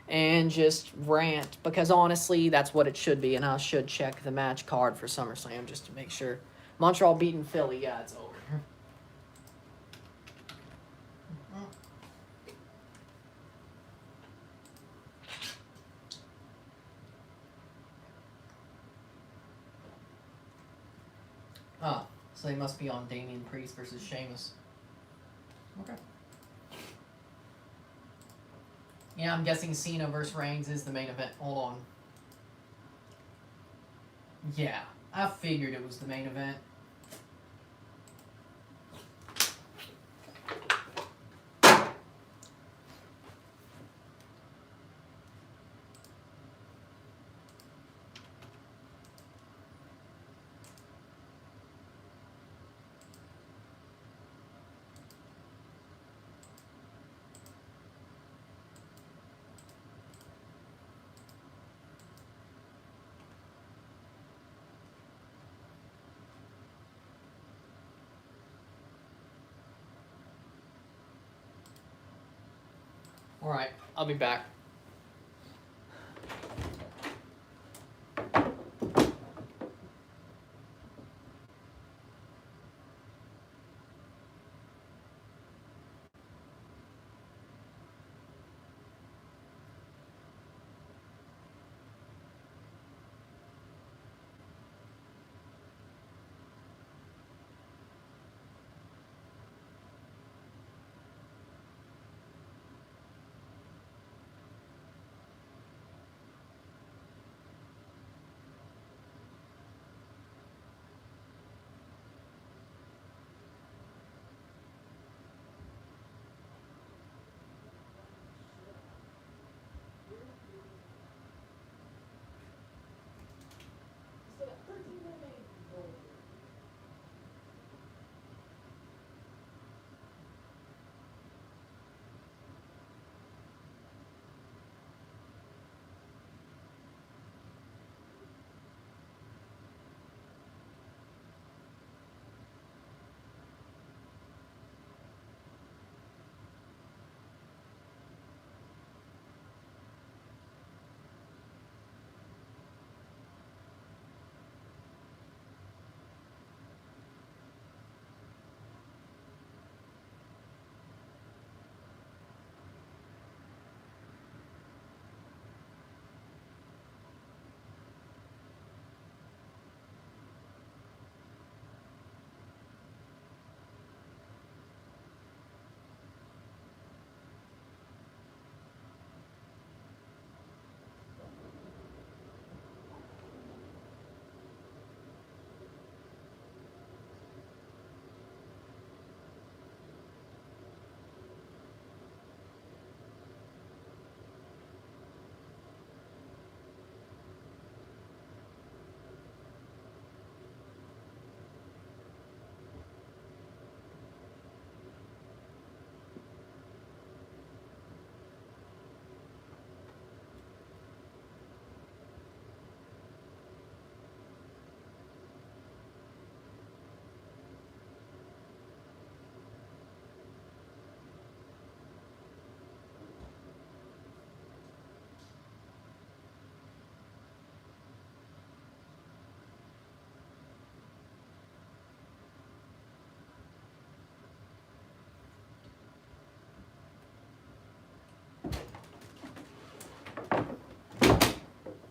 A: and just rant, because honestly, that's what it should be, and I should check the match card for SummerSlam just to make sure. Montreal beating Philly, yeah, it's over. Oh, so they must be on Damian Priest versus Sheamus. Okay. Yeah, I'm guessing Cena versus Reigns is the main event. Hold on. Yeah, I figured it was the main event. Alright, I'll be back.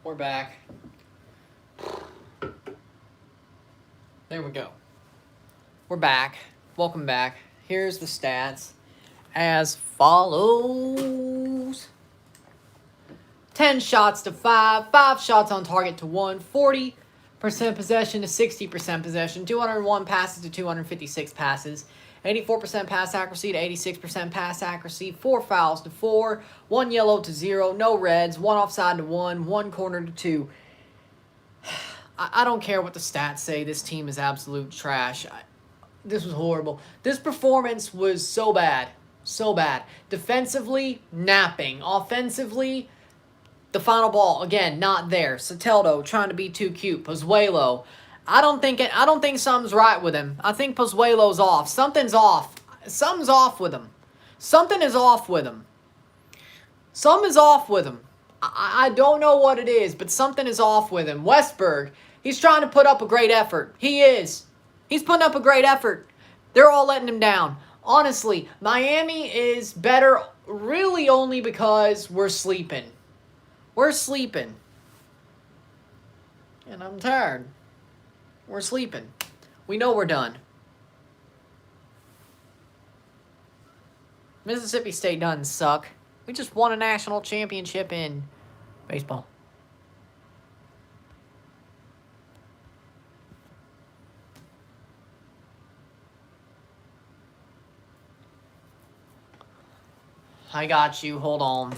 A: We're back. There we go. We're back. Welcome back. Here's the stats as follows. 10 shots to 5. 5 shots on target to 1. 40% possession to 60% possession. 201 passes to 256 passes. 84% pass accuracy to 86% pass accuracy. 4 fouls to 4. 1 yellow to 0. No reds. 1 offside to 1. 1 corner to 2. I don't care what the stats say. This team is absolute trash. This was horrible. This performance was so bad. So bad. Defensively, napping. Offensively, the final ball, again, not there. Soteldo trying to be too cute. Pozuelo. I don't think something's right with him. I think Pozuelo's off. Something's off. Something's off with him. Something is off with him. Something is off with him. I don't know what it is, but something is off with him. Westberg, he's trying to put up a great effort. He is. He's putting up a great effort. They're all letting him down. Honestly, Miami is better really only because we're sleeping. We're sleeping. And I'm tired. We're sleeping. We know we're done. Mississippi State doesn't suck. We just won a national championship in baseball. I got you. Hold on.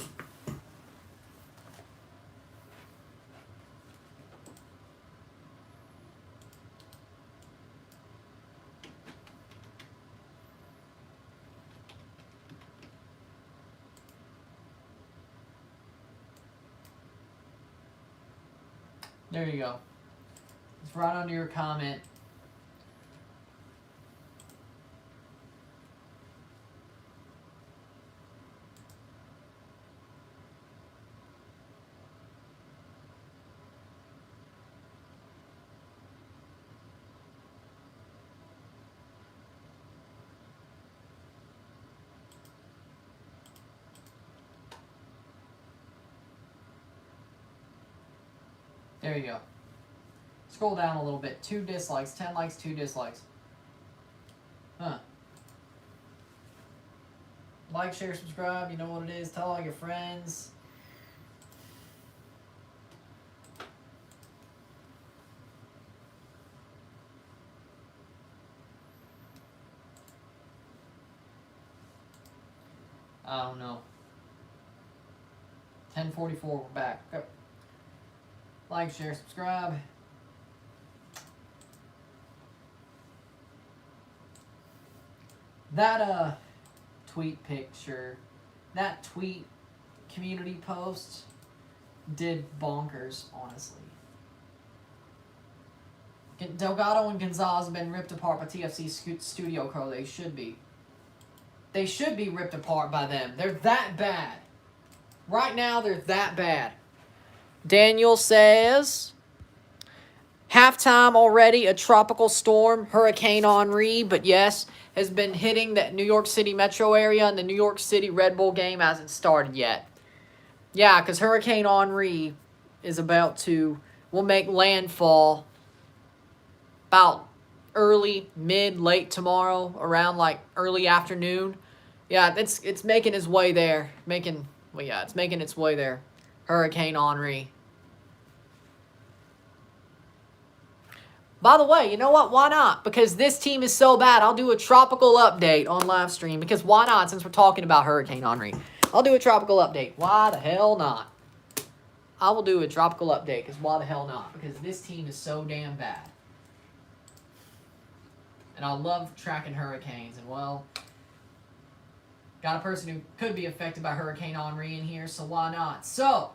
A: There you go. It's right under your comment. There you go. Scroll down a little bit. 2 dislikes, 10 likes, 2 dislikes. Huh. Like, share, subscribe. You know what it is. Tell all your friends. I don't know. 10:44. We're back. Okay. Like, share, subscribe. That tweet picture, that tweet community post did bonkers, honestly. Delgado and Gonzalez have been ripped apart by TFC Studio Co. They should be. They should be ripped apart by them. They're that bad. Right now, they're that bad. Daniel says, halftime already, a tropical storm, Hurricane Henri, but yes, has been hitting the New York City metro area, and the New York City Red Bull game hasn't started yet. Yeah, because Hurricane Henri is will make landfall about early, mid, late tomorrow, around like early afternoon. Yeah, it's making its way there. It's making its way there. Hurricane Henri. By the way, you know what? Why not? Because this team is so bad, I'll do a tropical update on Livestream. Because why not, since we're talking about Hurricane Henri? I'll do a tropical update. Why the hell not? I will do a tropical update, because why the hell not? Because this team is so damn bad. And I love tracking hurricanes. And, well, got a person who could be affected by Hurricane Henri in here, so why not? So,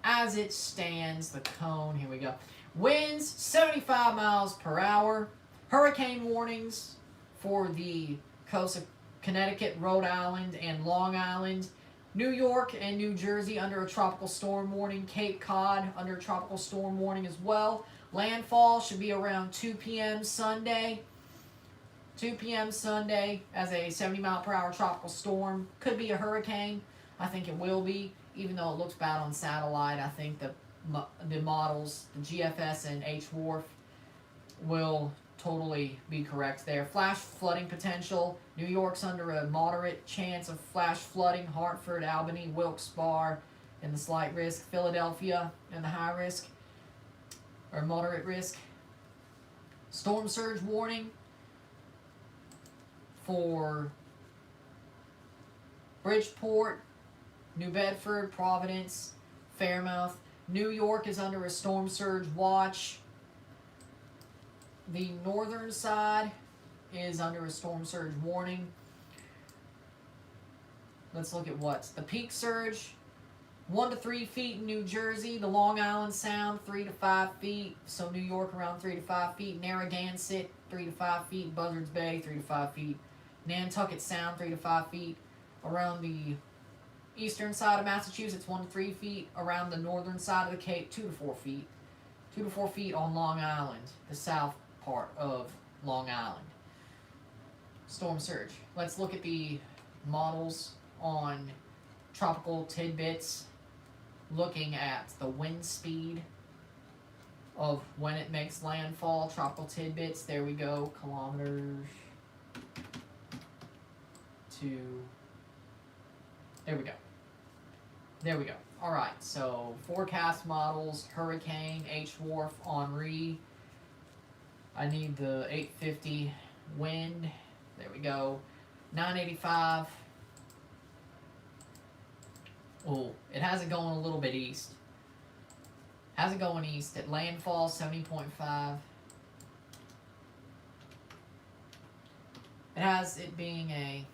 A: as it stands, the cone, here we go. Winds 75 miles per hour. Hurricane warnings for the coast of Connecticut, Rhode Island, and Long Island. New York and New Jersey under a tropical storm warning. Cape Cod under a tropical storm warning as well. Landfall should be around 2 p.m. Sunday. 2 p.m. Sunday as a 70 mile per hour tropical storm. Could be a hurricane. I think it will be. Even though it looks bad on satellite, I think the models, the GFS and HWRF, will totally be correct there. Flash flooding potential. New York's under a moderate chance of flash flooding. Hartford, Albany, Wilkes-Barre in the slight risk. Philadelphia in the high risk or moderate risk. Storm surge warning for Bridgeport, New Bedford, Providence, Fairmouth. New York is under a storm surge watch. The northern side is under a storm surge warning. Let's look at what's the peak surge. 1 to 3 feet in New Jersey. The Long Island Sound, 3 to 5 feet. So New York around 3 to 5 feet. Narragansett, 3 to 5 feet. Buzzards Bay, 3 to 5 feet. Nantucket Sound, 3 to 5 feet. Around the eastern side of Massachusetts, 1 to 3 feet. Around the northern side of the Cape, 2 to 4 feet. 2 to 4 feet on Long Island, the south part of Long Island. Storm surge. Let's look at the models on Tropical Tidbits, looking at the wind speed of when it makes landfall. Tropical Tidbits, there we go, kilometers to, there we go. There we go. All right, so forecast models, hurricane, H-Wharf, Henri. I need the 850 wind. There we go. 985. Oh, it has it going a little bit east. Has it going east at landfall, 70.5. It has it being a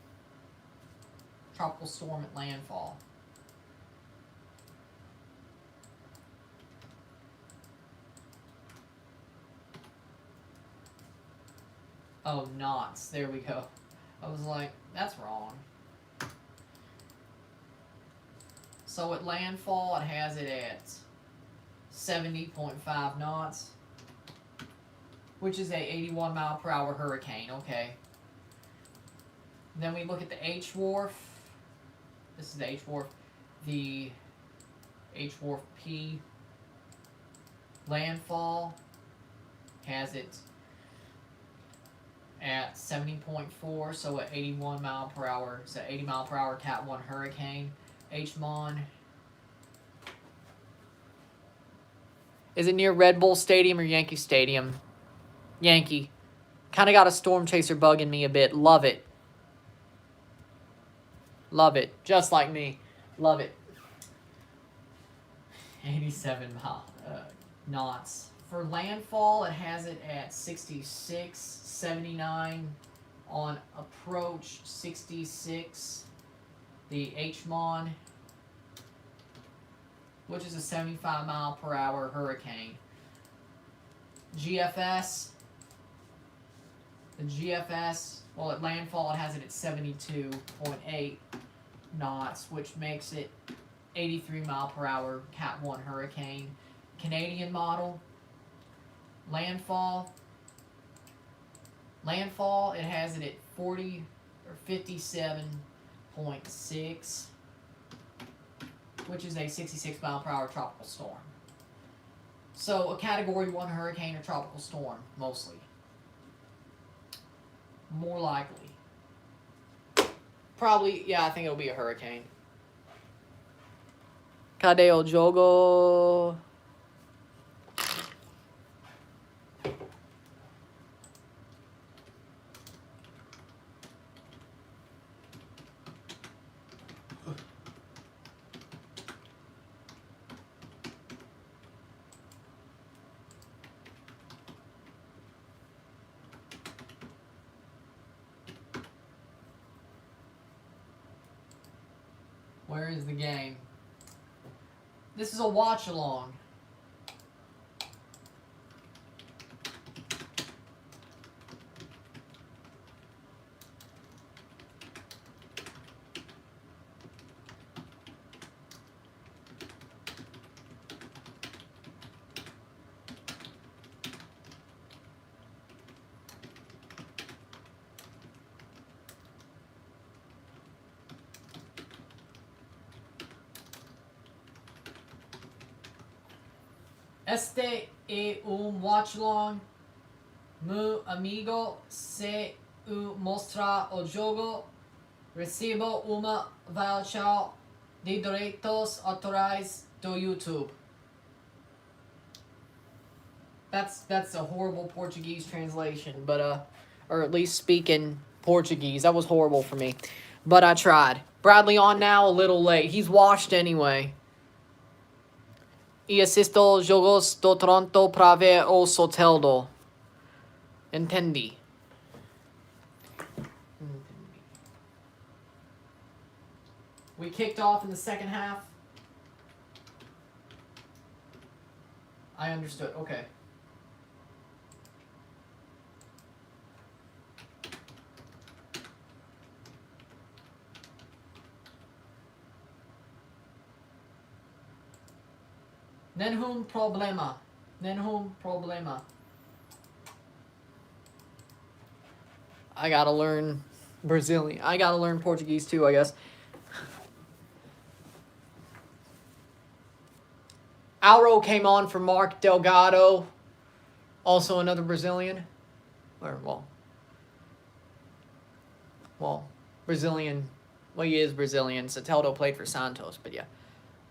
A: tropical storm at landfall. Oh, knots. There we go. I was like, that's wrong. So at landfall, it has it at 70.5 knots, which is a 81 mile per hour hurricane. Okay. Then we look at the H-Wharf. This is the H-Wharf. The H-Wharf P landfall has it at 70.4, so at 81 mile per hour. So 80 mile per hour Cat 1 hurricane. H-Mon. Is it near Red Bull Stadium or Yankee Stadium? Yankee. Kind of got a storm chaser bugging me a bit. Love it. Love it. Just like me. Love it. 87 knots. For landfall, it has it at 66, 79 on approach, 66. The H-Mon, which is a 75 mile per hour hurricane. GFS. The GFS, well, at landfall, it has it at 72.8 knots, which makes it 83 mile per hour Cat 1 hurricane. Canadian model. Landfall, it has it at 40 or 57.6, which is a 66 mile per hour tropical storm. So a Category 1 hurricane or tropical storm, mostly. More likely. Probably, yeah, I think it'll be a hurricane. Kadeo Jogo. Where is the game? This is a watch-along. Este é watch-along. Meu amigo, se eu mostrar o jogo, recebo uma voucher de direitos autorais do YouTube. That's a horrible Portuguese translation, but or at least speaking Portuguese. That was horrible for me, but I tried. Bradley on now, a little late. He's washed anyway. E assisto jogos do Toronto para ver o Soteldo. Entendi. We kicked off in the second half. I understood. Okay. Nenhum problema. Nenhum problema. I gotta learn Brazilian. I gotta learn Portuguese too, I guess. Auro came on for Mark Delgado. Also another Brazilian. Or, well, Brazilian. Well, he is Brazilian. Soteldo played for Santos, but yeah.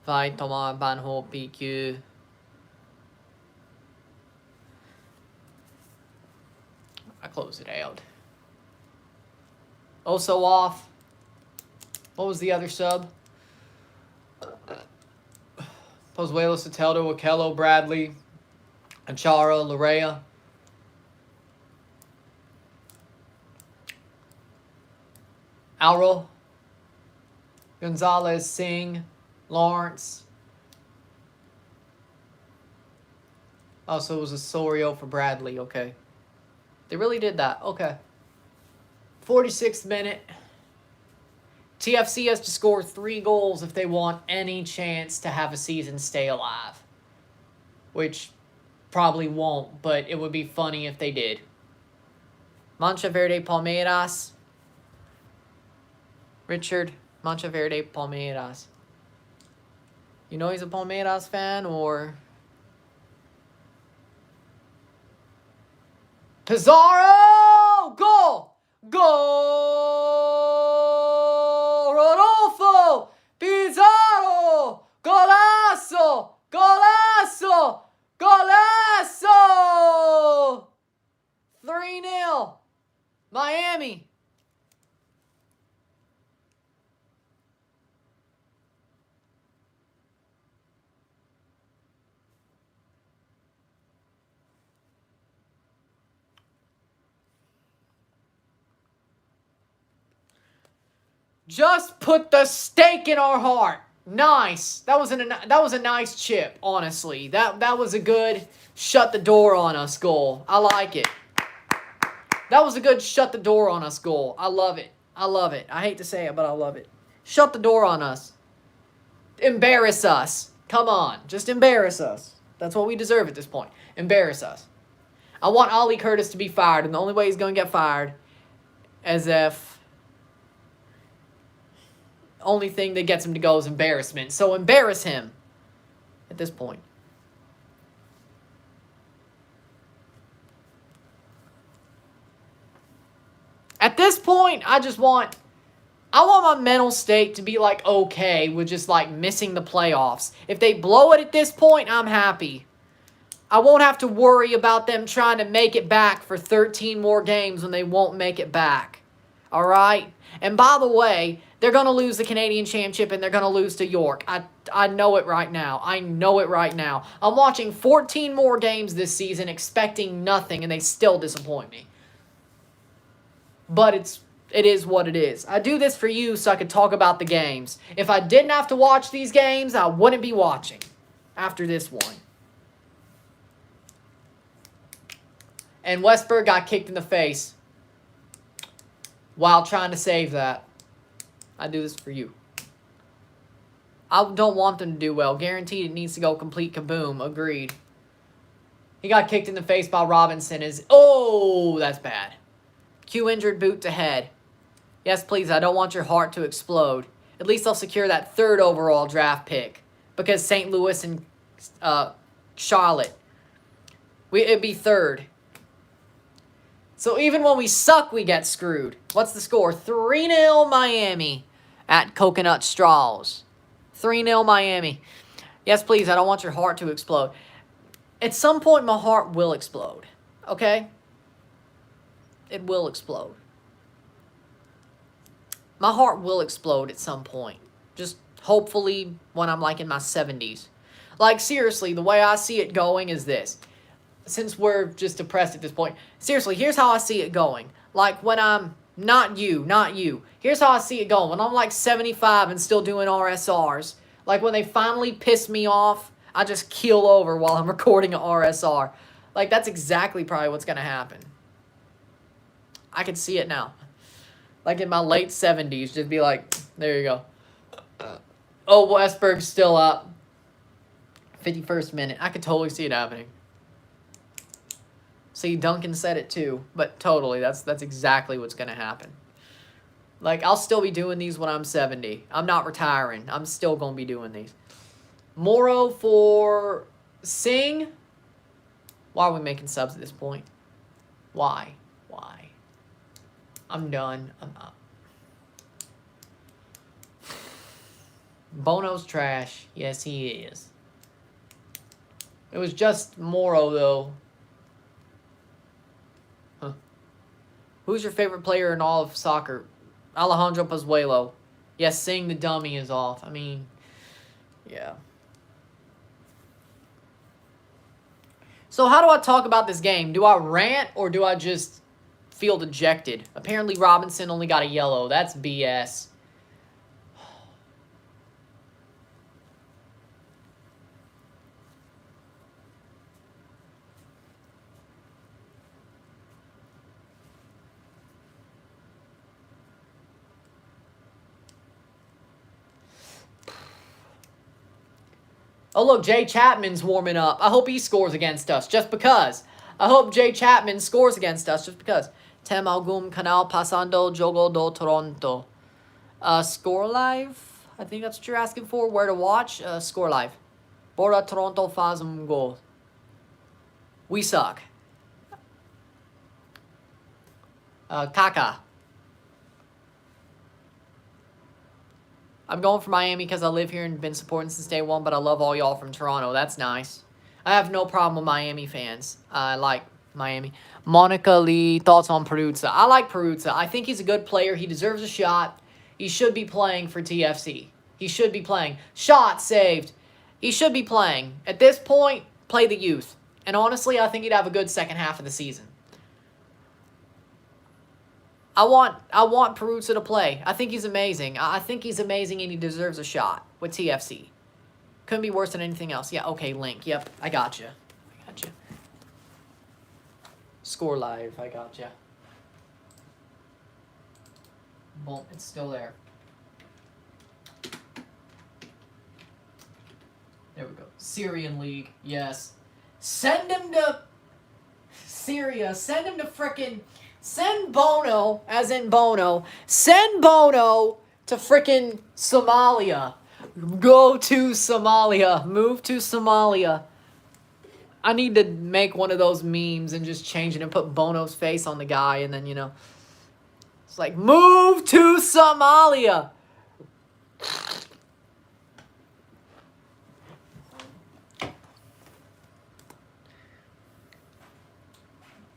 A: Vai tomar banho PQ. I close it out. Also off. What was the other sub? Pozuelo, Soteldo, Okello, Bradley, Achara, Larea. Auro, Gonzalez, Singh, Lawrence. Also, it was Osorio for Bradley. Okay. They really did that. Okay. 46th minute. TFC has to score 3 goals if they want any chance to have a season stay alive. Which probably won't, but it would be funny if they did. Mancha Verde Palmeiras. Richard, Mancha Verde Palmeiras. You know he's a Palmeiras fan, or... Pizarro! Goal! Goal! Rodolfo! Pizarro! Golazo! Golazo! Golazo! 3-0. Miami. Just put the stake in our heart. Nice. That was a nice chip, honestly. That was a good shut the door on us goal. I like it. That was a good shut the door on us goal. I love it. I love it. I hate to say it, but I love it. Shut the door on us. Embarrass us. Come on. Just embarrass us. That's what we deserve at this point. Embarrass us. I want Ollie Curtis to be fired, and the only way he's going to get fired is if... only thing that gets him to go is embarrassment. So embarrass him at this point. At this point, I want my mental state to be like okay with just like missing the playoffs. If they blow it at this point, I'm happy. I won't have to worry about them trying to make it back for 13 more games when they won't make it back. All right? And by the way, they're going to lose the Canadian Championship and they're going to lose to York. I know it right now. I know it right now. I'm watching 14 more games this season expecting nothing and they still disappoint me. But it is what it is. I do this for you so I could talk about the games. If I didn't have to watch these games, I wouldn't be watching after this one. And Westberg got kicked in the face while trying to save that. I do this for you. I don't want them to do well. Guaranteed it needs to go complete kaboom. Agreed. He got kicked in the face by Robinson. Oh, that's bad. Q injured, boot to head. Yes, please, I don't want your heart to explode. At least I'll secure that 3rd overall draft pick. Because St. Louis and Charlotte. It'd be 3rd. So even when we suck, we get screwed. What's the score? 3-0 Miami at Coconut Straws. 3-0 Miami. Yes, please, I don't want your heart to explode. At some point, my heart will explode. Okay? It will explode. My heart will explode at some point. Just hopefully when I'm like in my 70s. Like, seriously, the way I see it going is this. Since we're just depressed at this point. Seriously, here's how I see it going. Like, when I'm... Not you. Here's how I see it going. When I'm like 75 and still doing RSRs. Like, when they finally piss me off, I just keel over while I'm recording an RSR. Like, that's exactly probably what's going to happen. I can see it now. Like, in my late 70s, just be like, there you go. Oh, Westberg's still up. 51st minute. I could totally see it happening. See, Duncan said it too, but totally, that's exactly what's going to happen. Like, I'll still be doing these when I'm 70. I'm not retiring. I'm still going to be doing these. Morrow for Singh. Why are we making subs at this point? Why? Why? I'm done. I'm up. Bono's trash. Yes, he is. It was just Morrow, though. Huh. Who's your favorite player in all of soccer? Alejandro Pozuelo. Yes, Singh the dummy is off. I mean, yeah. So how do I talk about this game? Do I rant or do I just feel dejected? Apparently Robinson only got a yellow. That's BS. Oh, look, Jay Chapman's warming up. I hope he scores against us, just because. I hope Jay Chapman scores against us, just because. Tem algum canal pasando jogo do Toronto. Score live? I think that's what you're asking for. Where to watch? Score live. Bora Toronto faz gol. We suck. Kaka. I'm going for Miami because I live here and been supporting since day one, but I love all y'all from Toronto. That's nice. I have no problem with Miami fans. I like Miami. Monica Lee, thoughts on Peruzza? I like Peruzza. I think he's a good player. He deserves a shot. He should be playing for TFC. He should be playing. Shot saved. He should be playing. At this point, play the youth. And honestly, I think he'd have a good second half of the season. I want Peruzza to play. I think he's amazing. I think he's amazing and he deserves a shot with TFC. Couldn't be worse than anything else. Yeah, okay, Link. Yep, I got you. I got you. Score live. I got you. Boom, it's still there. There we go. Syrian League. Yes. Send him to Syria. Send him to frickin'... Send Bono, as in Bono, send Bono to frickin' Somalia. Go to Somalia. Move to Somalia. I need to make one of those memes and just change it and put Bono's face on the guy and then, you know. It's like, move to Somalia.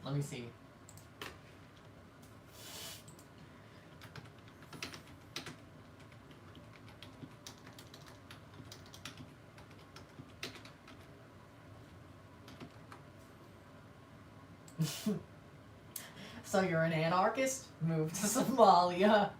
A: Let me see. So you're an anarchist? Move to Somalia.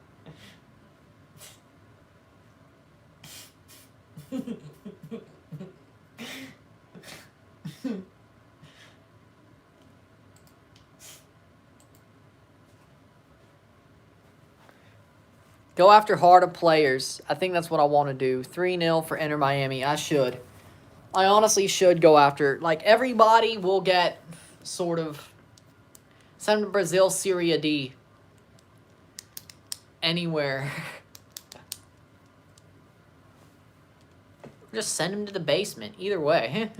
A: Go after harder players. I think that's what I want to do. 3-0 for Inter Miami. I should. I honestly should go after... Like, everybody will get sort of... Send them to Brazil, Syria D. Anywhere. Just send them to the basement. Either way.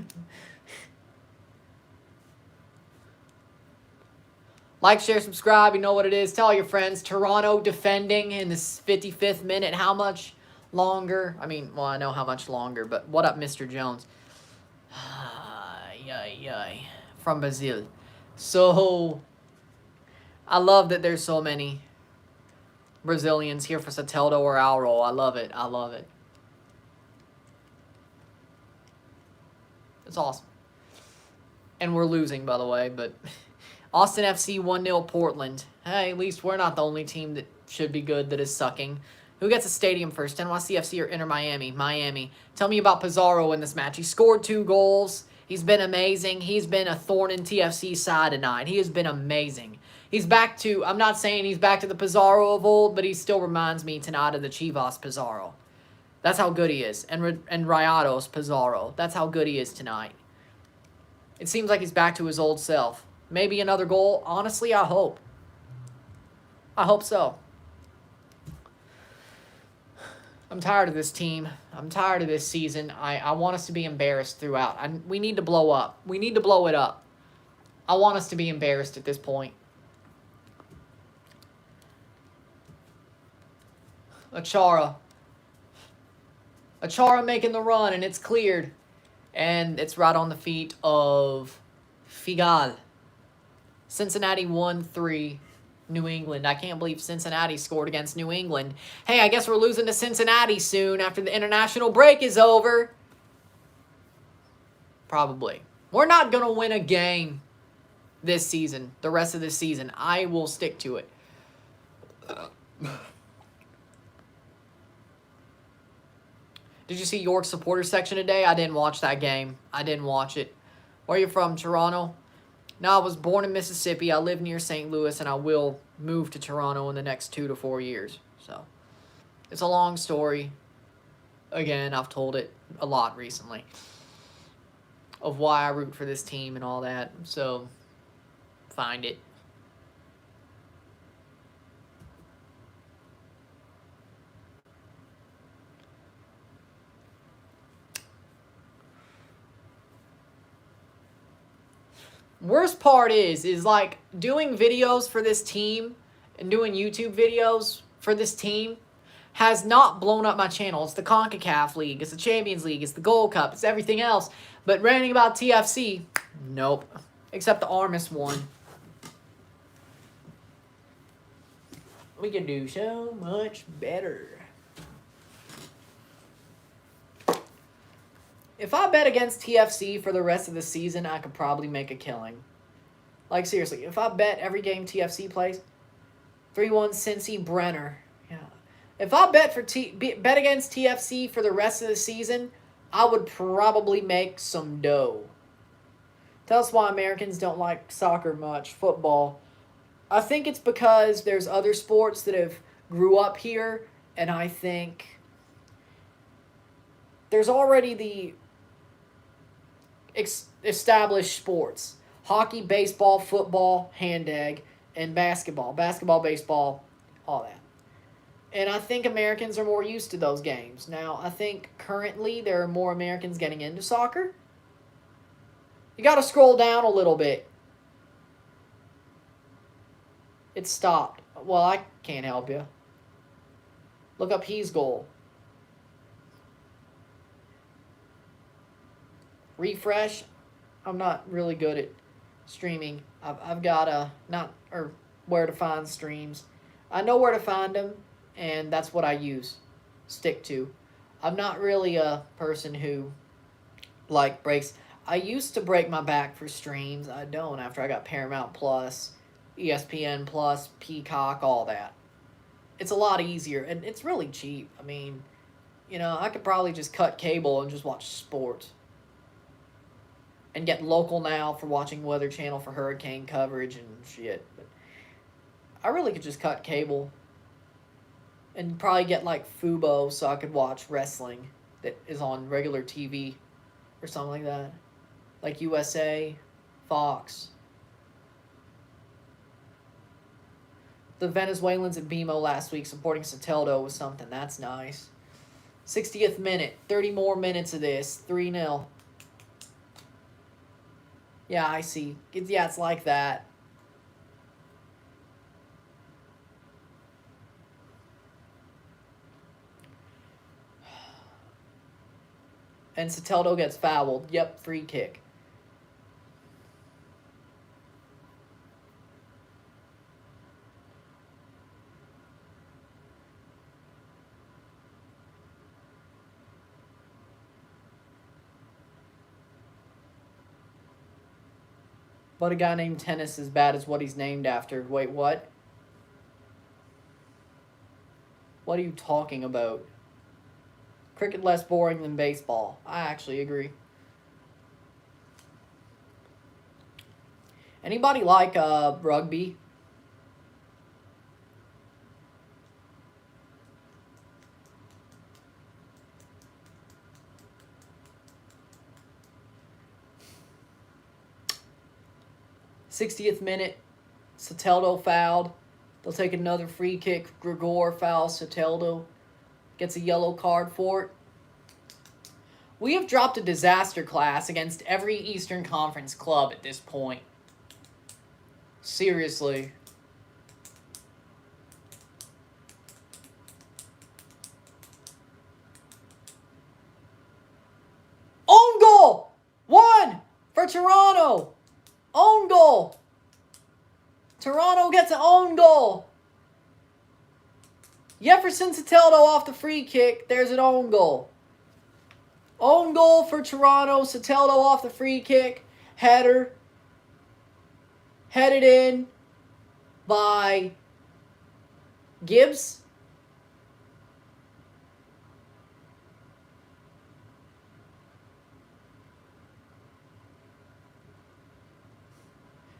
A: Like, share, subscribe. You know what it is. Tell all your friends. Toronto defending in the 55th minute. How much longer? I mean, well, I know how much longer, but what up, Mr. Jones? Yay. From Brazil. So, I love that there's so many Brazilians here for Soteldo or Alro. I love it. I love it. It's awesome. And we're losing, by the way, but... Austin FC 1-0 Portland. Hey, at least we're not the only team that should be good that is sucking. Who gets a stadium first? NYCFC or Inter Miami? Miami. Tell me about Pizarro in this match. He scored 2 goals. He's been amazing. He's been a thorn in TFC's side tonight. He has been amazing. He's back to, I'm not saying he's back to the Pizarro of old, but he still reminds me tonight of the Chivas Pizarro. That's how good he is. And Rayados Pizarro. That's how good he is tonight. It seems like he's back to his old self. Maybe another goal. Honestly, I hope. I hope so. I'm tired of this team. I'm tired of this season. I want us to be embarrassed throughout. We need to blow up. We need to blow it up. I want us to be embarrassed at this point. Achara. Achara making the run, and it's cleared. And it's right on the feet of Figal. Cincinnati 1-3. New England. I can't believe Cincinnati scored against New England. Hey, I guess we're losing to Cincinnati soon after the international break is over. Probably. We're not going to win a game this season, the rest of this season. I will stick to it. Did you see York's supporter section today? I didn't watch that game. I didn't watch it. Where are you from, Toronto? No, I was born in Mississippi. I live near St. Louis, and I will move to Toronto in the next 2 to 4 years. So, it's a long story. Again, I've told it a lot recently of why I root for this team and all that. So, find it. Worst part is like doing videos for this team and doing YouTube videos for this team has not blown up my channel. It's the CONCACAF League, it's the Champions League, it's the Gold Cup, it's everything else. But ranting about TFC, nope. Except the Armis one. We can do so much better. If I bet against TFC for the rest of the season, I could probably make a killing. Like, seriously, if I bet every game TFC plays, 3-1 Cincy Brenner. Yeah. If I bet against TFC for the rest of the season, I would probably make some dough. Tell us why Americans don't like soccer much, football. I think it's because there's other sports that have grew up here, and I think there's already the established sports. Hockey, baseball, football, hand-egg, and basketball. Basketball, baseball, all that. And I think Americans are more used to those games. Now, I think currently there are more Americans getting into soccer. You got to scroll down a little bit. It stopped. Well, I can't help you. Look up He's goal. Refresh. I'm not really good at streaming. I've got where to find streams. I know where to find them, and that's what I stick to. I'm not really a person who breaks. I used to break my back for streams. I don't after I got Paramount Plus, ESPN Plus, Peacock, all that. It's a lot easier, and it's really cheap. I mean, I could probably just cut cable and just watch sports. And get Local Now for watching Weather Channel for hurricane coverage and shit. But I really could just cut cable. And probably get Fubo so I could watch wrestling that is on regular TV or something like that. Like USA, Fox. The Venezuelans at BMO last week supporting Soteldo was something. That's nice. 60th minute. 30 more minutes of this. 3-0. Yeah, I see. It's like that. And Soteldo gets fouled. Yep, free kick. But a guy named Tennis is bad as what he's named after. Wait, what? What are you talking about? Cricket less boring than baseball. I actually agree. Anybody like rugby? 60th minute, Soteldo fouled. They'll take another free kick. Gregor fouls Soteldo. Gets a yellow card for it. We have dropped a disaster class against every Eastern Conference club at this point. Seriously. Own goal! 1 for Toronto. Own goal. Toronto gets an own goal. Jefferson Soteldo off the free kick. There's an own goal. Own goal for Toronto. Soteldo off the free kick. Header. Headed in by Gibbs.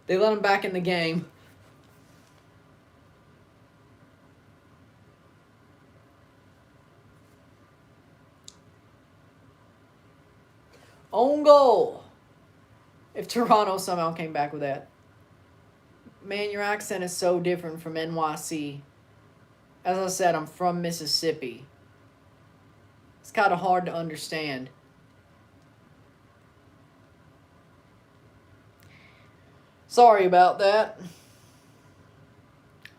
A: They let him back in the game. Own goal. If Toronto somehow came back with that. Man, your accent is so different from NYC. As I said, I'm from Mississippi. It's kind of hard to understand. Sorry about that.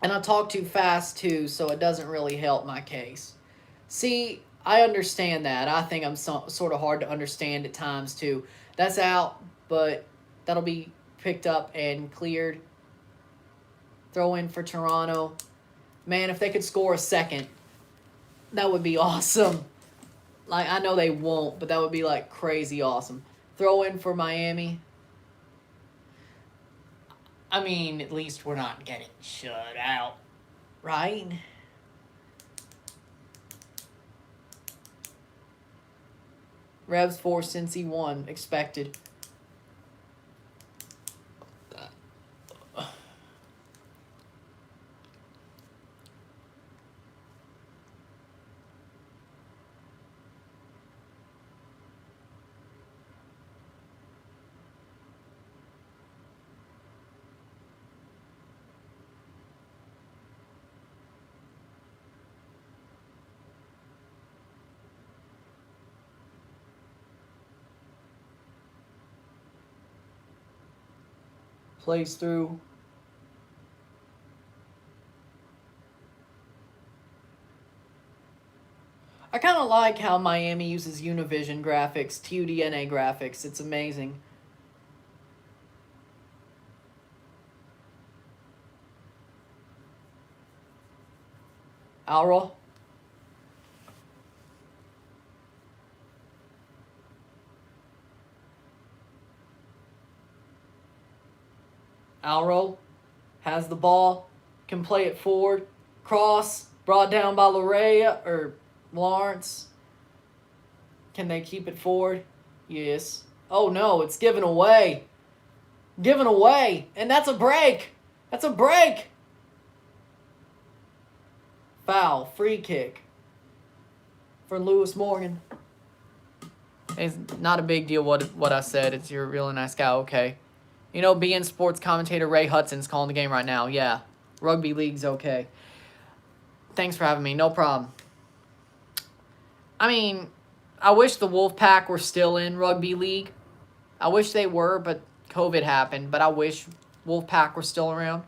A: And I talk too fast too, so it doesn't really help my case. See, I understand that. I think I'm sort of hard to understand at times too. That's out, but that'll be picked up and cleared. Throw in for Toronto. Man, if they could score a second, that would be awesome. Like, I know they won't, but that would be like crazy awesome. Throw in for Miami. I mean, at least we're not getting shut out, right? Revs 4, Cincy 1, expected. Plays through. I kind of like how Miami uses Univision graphics, TUDNA graphics. It's amazing. Alro. Alro has the ball, can play it forward. Cross, brought down by Larea, or Lawrence. Can they keep it forward? Yes. Oh no, it's given away. Given away. And that's a break. That's a break. Foul, free kick for Lewis Morgan. It's not a big deal what I said. It's you're a really nice guy, okay. You know, being sports commentator Ray Hudson's calling the game right now. Yeah, rugby league's okay. Thanks for having me. No problem. I mean, I wish the Wolfpack were still in rugby league. I wish they were, but COVID happened. But I wish Wolfpack were still around.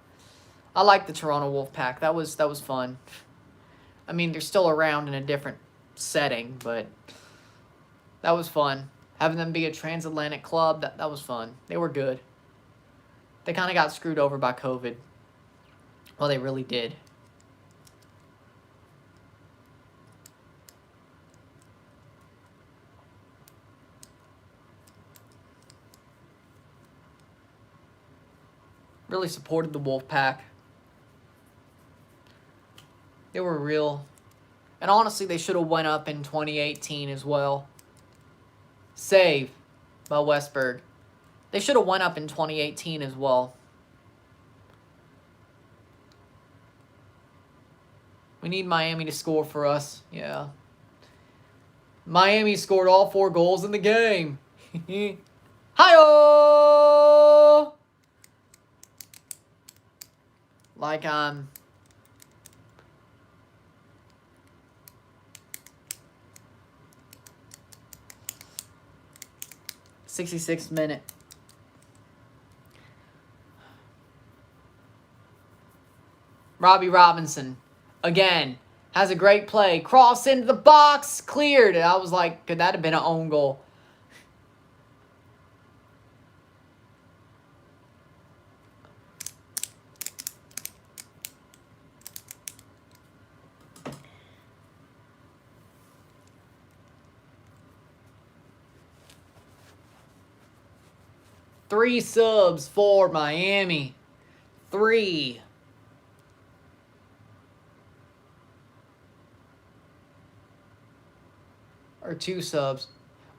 A: I like the Toronto Wolfpack. That was fun. I mean, they're still around in a different setting, but that was fun. Having them be a transatlantic club, that was fun. They were good. They kind of got screwed over by COVID. Well, they really did. Really supported the Wolfpack. They were real. And honestly, they should have went up in 2018 as well. Save by Westberg. They should have went up in 2018 as well. We need Miami to score for us. Yeah. Miami scored all 4 goals in the game. Hi-oh! Like I'm... 66th minute. Robbie Robinson, again, has a great play. Cross into the box, cleared. And I was like, could that have been an own goal? Three subs for Miami. 3. Or 2 subs.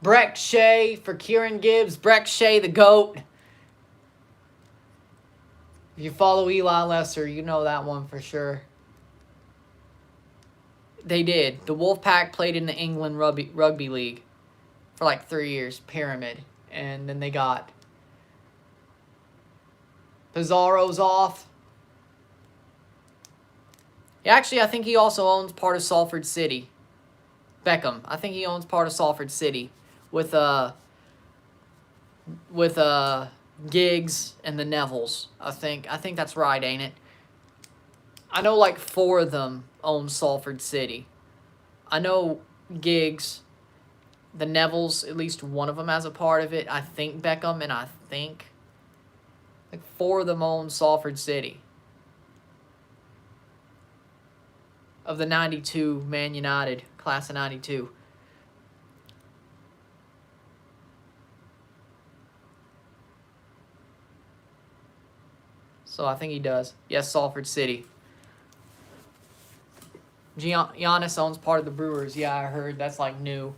A: Breck Shea for Kieran Gibbs. Breck Shea, the GOAT. If you follow Eli Lesser, you know that one for sure. They did. The Wolfpack played in the England Rugby League for like 3 years. Pyramid. And then they got Pizarro's off. Actually, I think he also owns part of Salford City. Beckham. I think he owns part of Salford City with Giggs and the Nevilles. I think that's right, ain't it? I know like 4 of them own Salford City. I know Giggs, the Nevilles, at least one of them has a part of it. I think Beckham, and I think like 4 of them own Salford City. Of the 92 Man United, class of 92. So I think he does. Yes, Salford City. Giannis owns part of the Brewers. Yeah, I heard. That's like new.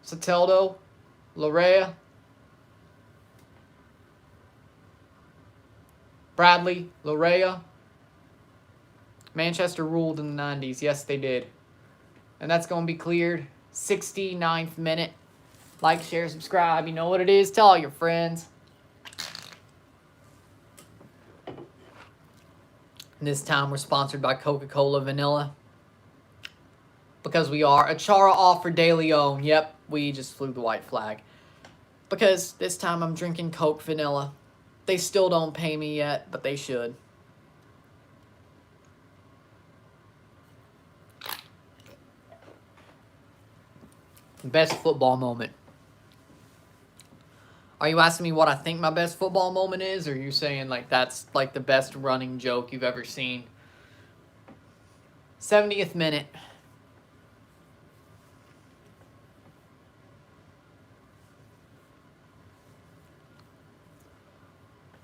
A: Soteldo, Larea, Bradley, Larea. Manchester ruled in the 90s. Yes, they did. And that's going to be cleared. 69th minute. Like, share, subscribe. You know what it is. Tell all your friends. And this time we're sponsored by Coca-Cola Vanilla. Because we are. Achara off for De Leon. Yep, we just flew the white flag. Because this time I'm drinking Coke Vanilla. They still don't pay me yet, but they should. Best football moment. Are you asking me what I think my best football moment is? Or are you saying like that's like the best running joke you've ever seen? 70th minute.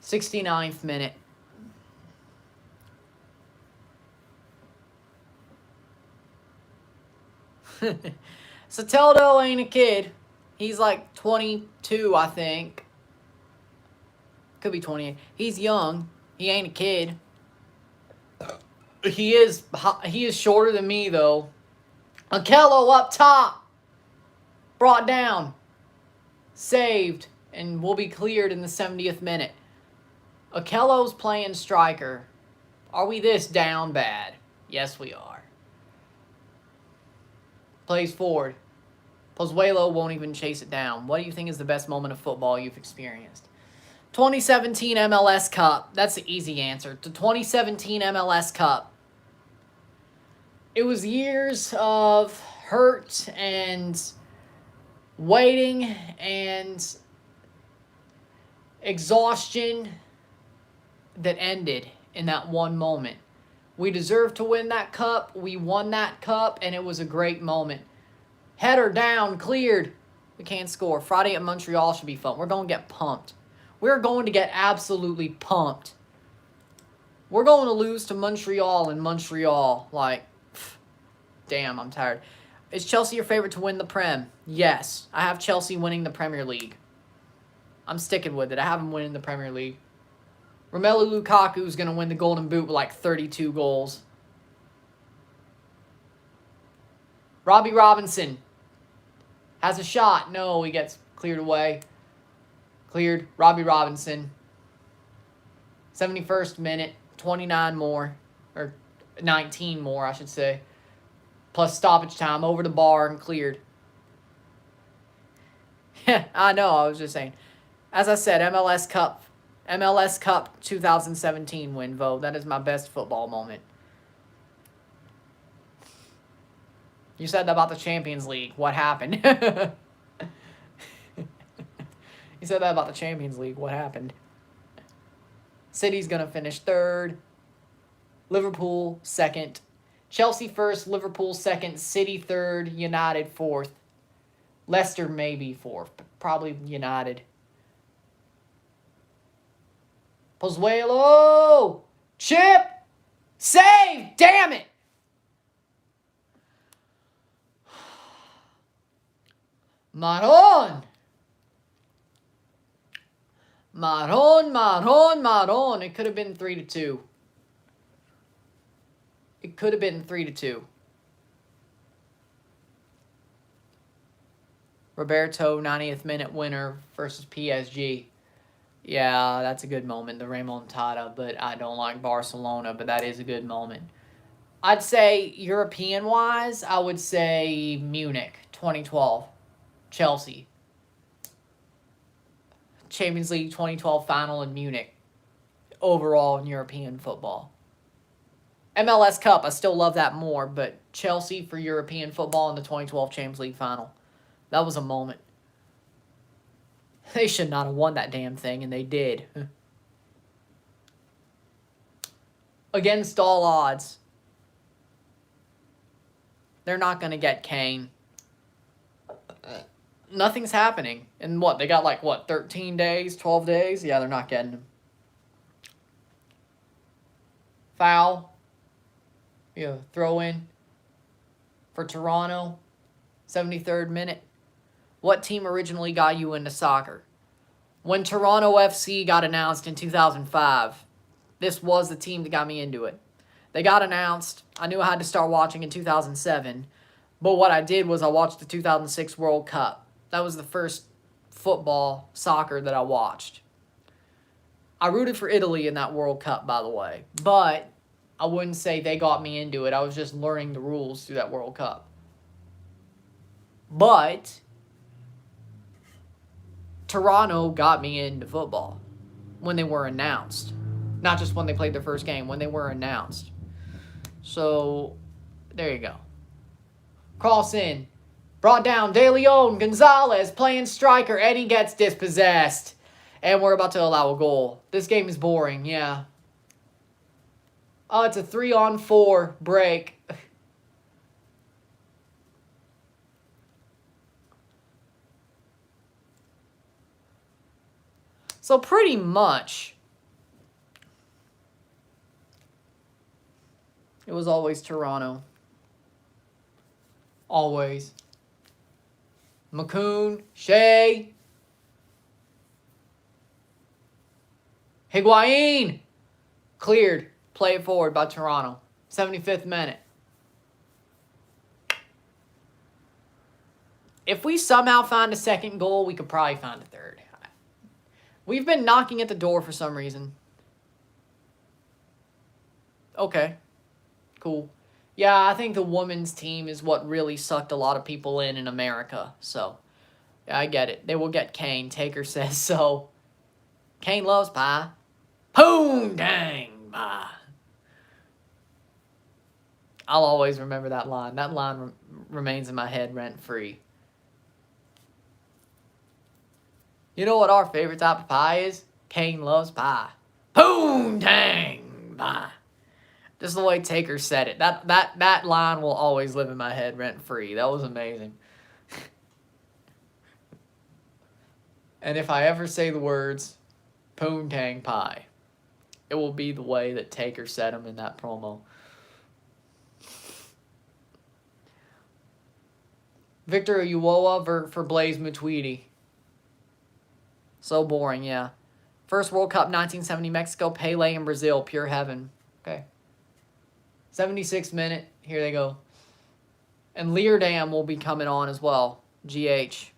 A: '69th minute. Soteldo ain't a kid. He's like 22, I think. Could be 28. He's young. He ain't a kid. He is shorter than me, though. Okello up top. Brought down. Saved. And will be cleared in the 70th minute. Okello's playing striker. Are we this down bad? Yes, we are. Plays forward. Pozuelo won't even chase it down. What do you think is the best moment of football you've experienced? 2017 MLS Cup. That's the easy answer. The 2017 MLS Cup. It was years of hurt and waiting and exhaustion that ended in that one moment. We deserved to win that cup. We won that cup, and it was a great moment. Header down, cleared. We can't score. Friday at Montreal should be fun. We're going to get pumped. We're going to get absolutely pumped. We're going to lose to Montreal in Montreal. Like, damn, I'm tired. Is Chelsea your favorite to win the Prem? Yes. I have Chelsea winning the Premier League. I'm sticking with it. I have them winning the Premier League. Romelu Lukaku is going to win the Golden Boot with like 32 goals. Robbie Robinson has a shot. No, he gets cleared away. Cleared. Robbie Robinson. 71st minute. 29 more. Or 19 more, I should say. Plus stoppage time. Over the bar and cleared. Yeah, I know. I was just saying. As I said, MLS Cup 2017 win vote. That is my best football moment. You said that about the Champions League. What happened? You said that about the Champions League. What happened? City's going to finish third. Liverpool second. Chelsea first. Liverpool second. City third. United fourth. Leicester maybe fourth. But probably United. Pozuelo! Chip! Save! Damn it! Maron! Maron. It could have been 3-2. It could have been 3-2. Roberto, 90th minute winner versus PSG. Yeah, that's a good moment, the remontada, but I don't like Barcelona, but that is a good moment. I'd say, European-wise, I would say Munich, 2012. Chelsea. Champions League 2012 final in Munich. Overall in European football. MLS Cup, I still love that more, but Chelsea for European football in the 2012 Champions League final. That was a moment. They should not have won that damn thing, and they did. Against all odds. They're not going to get Kane. Nothing's happening. And what? They got 13 days, 12 days? Yeah, they're not getting him. Foul. Yeah, throw in for Toronto. 73rd minute. What team originally got you into soccer? When Toronto FC got announced in 2005, this was the team that got me into it. They got announced. I knew I had to start watching in 2007. But what I did was I watched the 2006 World Cup. That was the first soccer that I watched. I rooted for Italy in that World Cup, by the way. But I wouldn't say they got me into it. I was just learning the rules through that World Cup. But Toronto got me into football when they were announced. Not just when they played their first game, when they were announced. So, there you go. Cross in. Brought down De Leon, Gonzalez playing striker, and he gets dispossessed. And we're about to allow a goal. This game is boring, yeah. Oh, it's a 3-on-4 break. So pretty much, it was always Toronto. Always. McCoon, Shea. Higuain. Cleared. Play it forward by Toronto. 75th minute. If we somehow find a second goal, we could probably find a third. We've been knocking at the door for some reason. Okay. Cool. Yeah, I think the women's team is what really sucked a lot of people in America. So, yeah, I get it. They will get Kane. Taker says so. Kane loves pie. Poon dang pie. I'll always remember that line. That line remains in my head rent-free. You know what our favorite type of pie is? Kane loves pie. Poon dang pie. Just the way Taker said it. That line will always live in my head rent-free. That was amazing. And if I ever say the words poontang pie, it will be the way that Taker said them in that promo. Victor Uwoa for Blaise Matuidi. So boring, yeah. First World Cup, 1970, Mexico, Pele in Brazil, pure heaven. Okay. 76th minute, here they go. And Leerdam will be coming on as well. GH.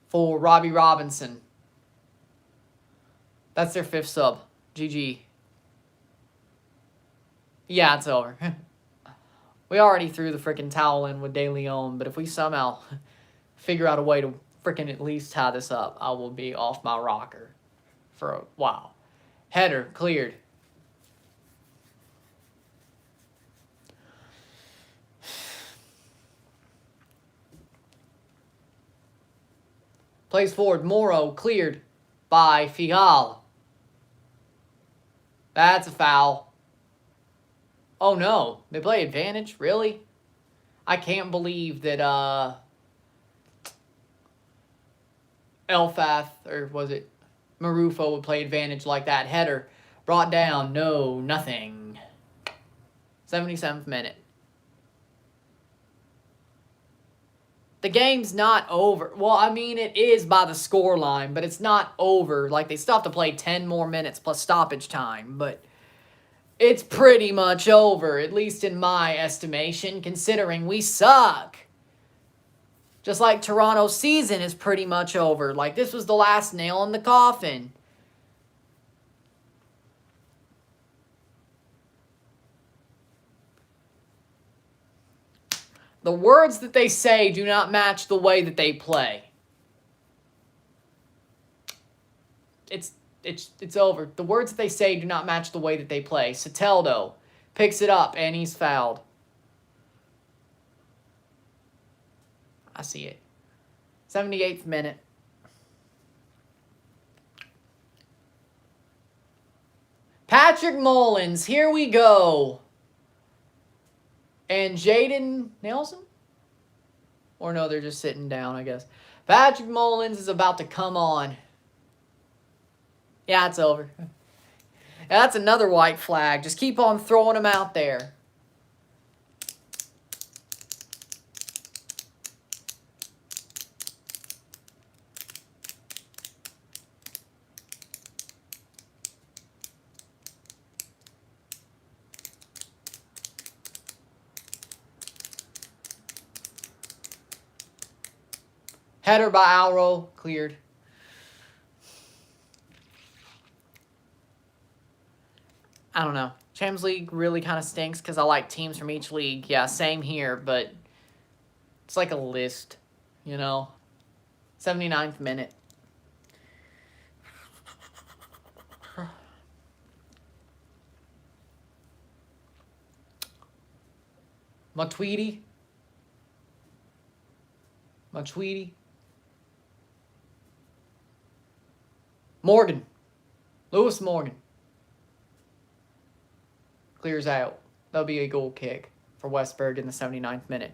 A: For Robbie Robinson. That's their 5th sub. GG. Yeah, it's over. We already threw the freaking towel in with De Leon, but if we somehow figure out a way to freaking at least tie this up, I will be off my rocker for a while. Header, cleared. Plays forward, Moro, cleared by Figal. That's a foul. Oh no, they play advantage? Really? I can't believe that Elfath, or was it Marufo, would play advantage like that. Header, brought down, no, nothing. 77th minute. The game's not over. Well, I mean, it is by the score line, but it's not over. Like, they still have to play 10 more minutes plus stoppage time, but it's pretty much over, at least in my estimation, considering we suck. Just like Toronto's season is pretty much over. Like, this was the last nail in the coffin. The words that they say do not match the way that they play. It's over. The words that they say do not match the way that they play. Soteldo picks it up, and he's fouled. I see it. 78th minute. Patrick Mullins, here we go. And Jaden Nelson? Or no, they're just sitting down, I guess. Patrick Mullins is about to come on. Yeah, it's over. Yeah, that's another white flag. Just keep on throwing them out there. Header by Alro, cleared. I don't know. Champions League really kind of stinks because I like teams from each league. Yeah, same here, but it's like a list, you know. 79th minute. Matuidi. Morgan. Lewis Morgan. Clears out. That'll be a goal kick for Westberg in the 79th minute.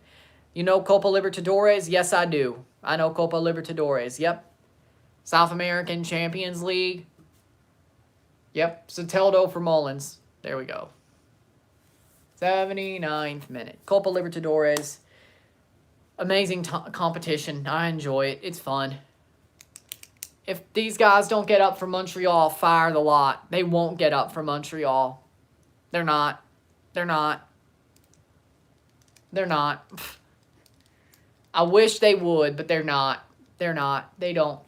A: You know Copa Libertadores? Yes, I do. I know Copa Libertadores. Yep. South American Champions League. Yep. Soteldo for Mullins. There we go. 79th minute. Copa Libertadores. Amazing competition. I enjoy it. It's fun. If these guys don't get up for Montreal, fire the lot. They won't get up for Montreal. They're not. They're not. They're not. I wish they would, but they're not. They're not. They don't.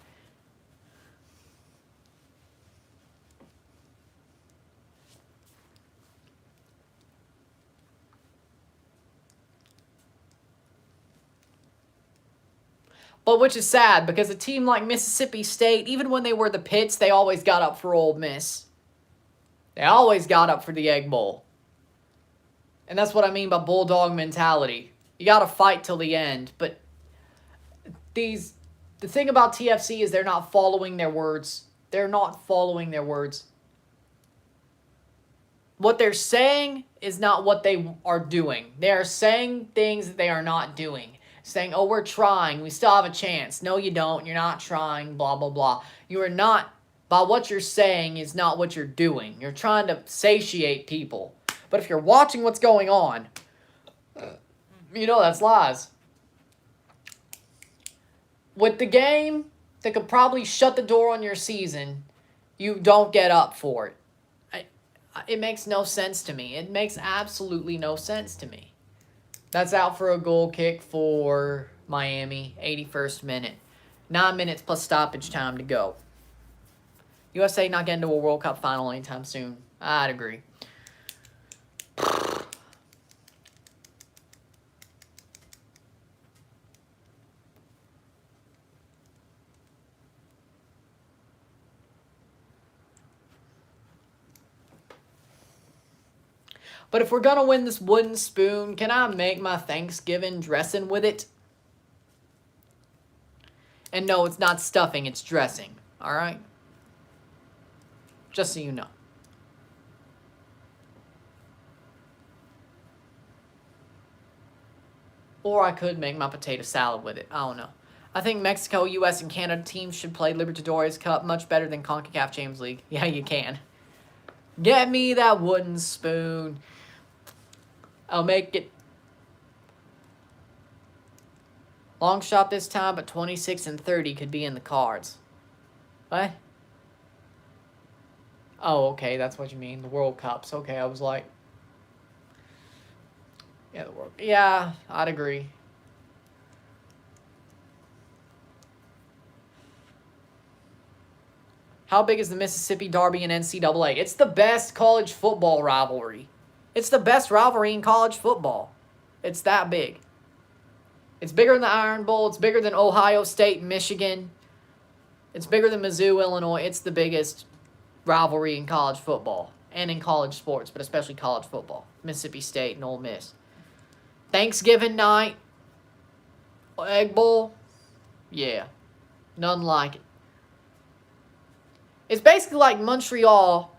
A: But which is sad, because a team like Mississippi State, even when they were the Pits, they always got up for Ole Miss. They always got up for the Egg Bowl. And that's what I mean by bulldog mentality. You got to fight till the end. But the thing about TFC is they're not following their words. They're not following their words. What they're saying is not what they are doing. They are saying things that they are not doing. Saying, oh, we're trying. We still have a chance. No, you don't. You're not trying. Blah, blah, blah. You are not, by what you're saying is not what you're doing. You're trying to satiate people. But if you're watching what's going on, you know that's lies. With the game that could probably shut the door on your season, you don't get up for it. It makes no sense to me. It makes absolutely no sense to me. That's out for a goal kick for Miami, 81st minute. 9 minutes plus stoppage time to go. USA not getting to a World Cup final anytime soon. I'd agree. But if we're going to win this wooden spoon, can I make my Thanksgiving dressing with it? And no, it's not stuffing, it's dressing. Alright? Just so you know. Or I could make my potato salad with it. I don't know. I think Mexico, US, and Canada teams should play Libertadores Cup much better than CONCACAF Champions League. Yeah, you can. Get me that wooden spoon. I'll make it. Long shot this time, but 26 and 30 could be in the cards. What? Oh, okay, that's what you mean. The World Cups. Okay, I was like... Yeah, the World... Yeah, I'd agree. How big is the Mississippi Derby in NCAA? It's the best college football rivalry. It's the best rivalry in college football. It's that big. It's bigger than the Iron Bowl. It's bigger than Ohio State and Michigan. It's bigger than Mizzou, Illinois. It's the biggest rivalry in college football and in college sports, but especially college football. Mississippi State and Ole Miss. Thanksgiving night, Egg Bowl, yeah, none like it. It's basically like Montreal.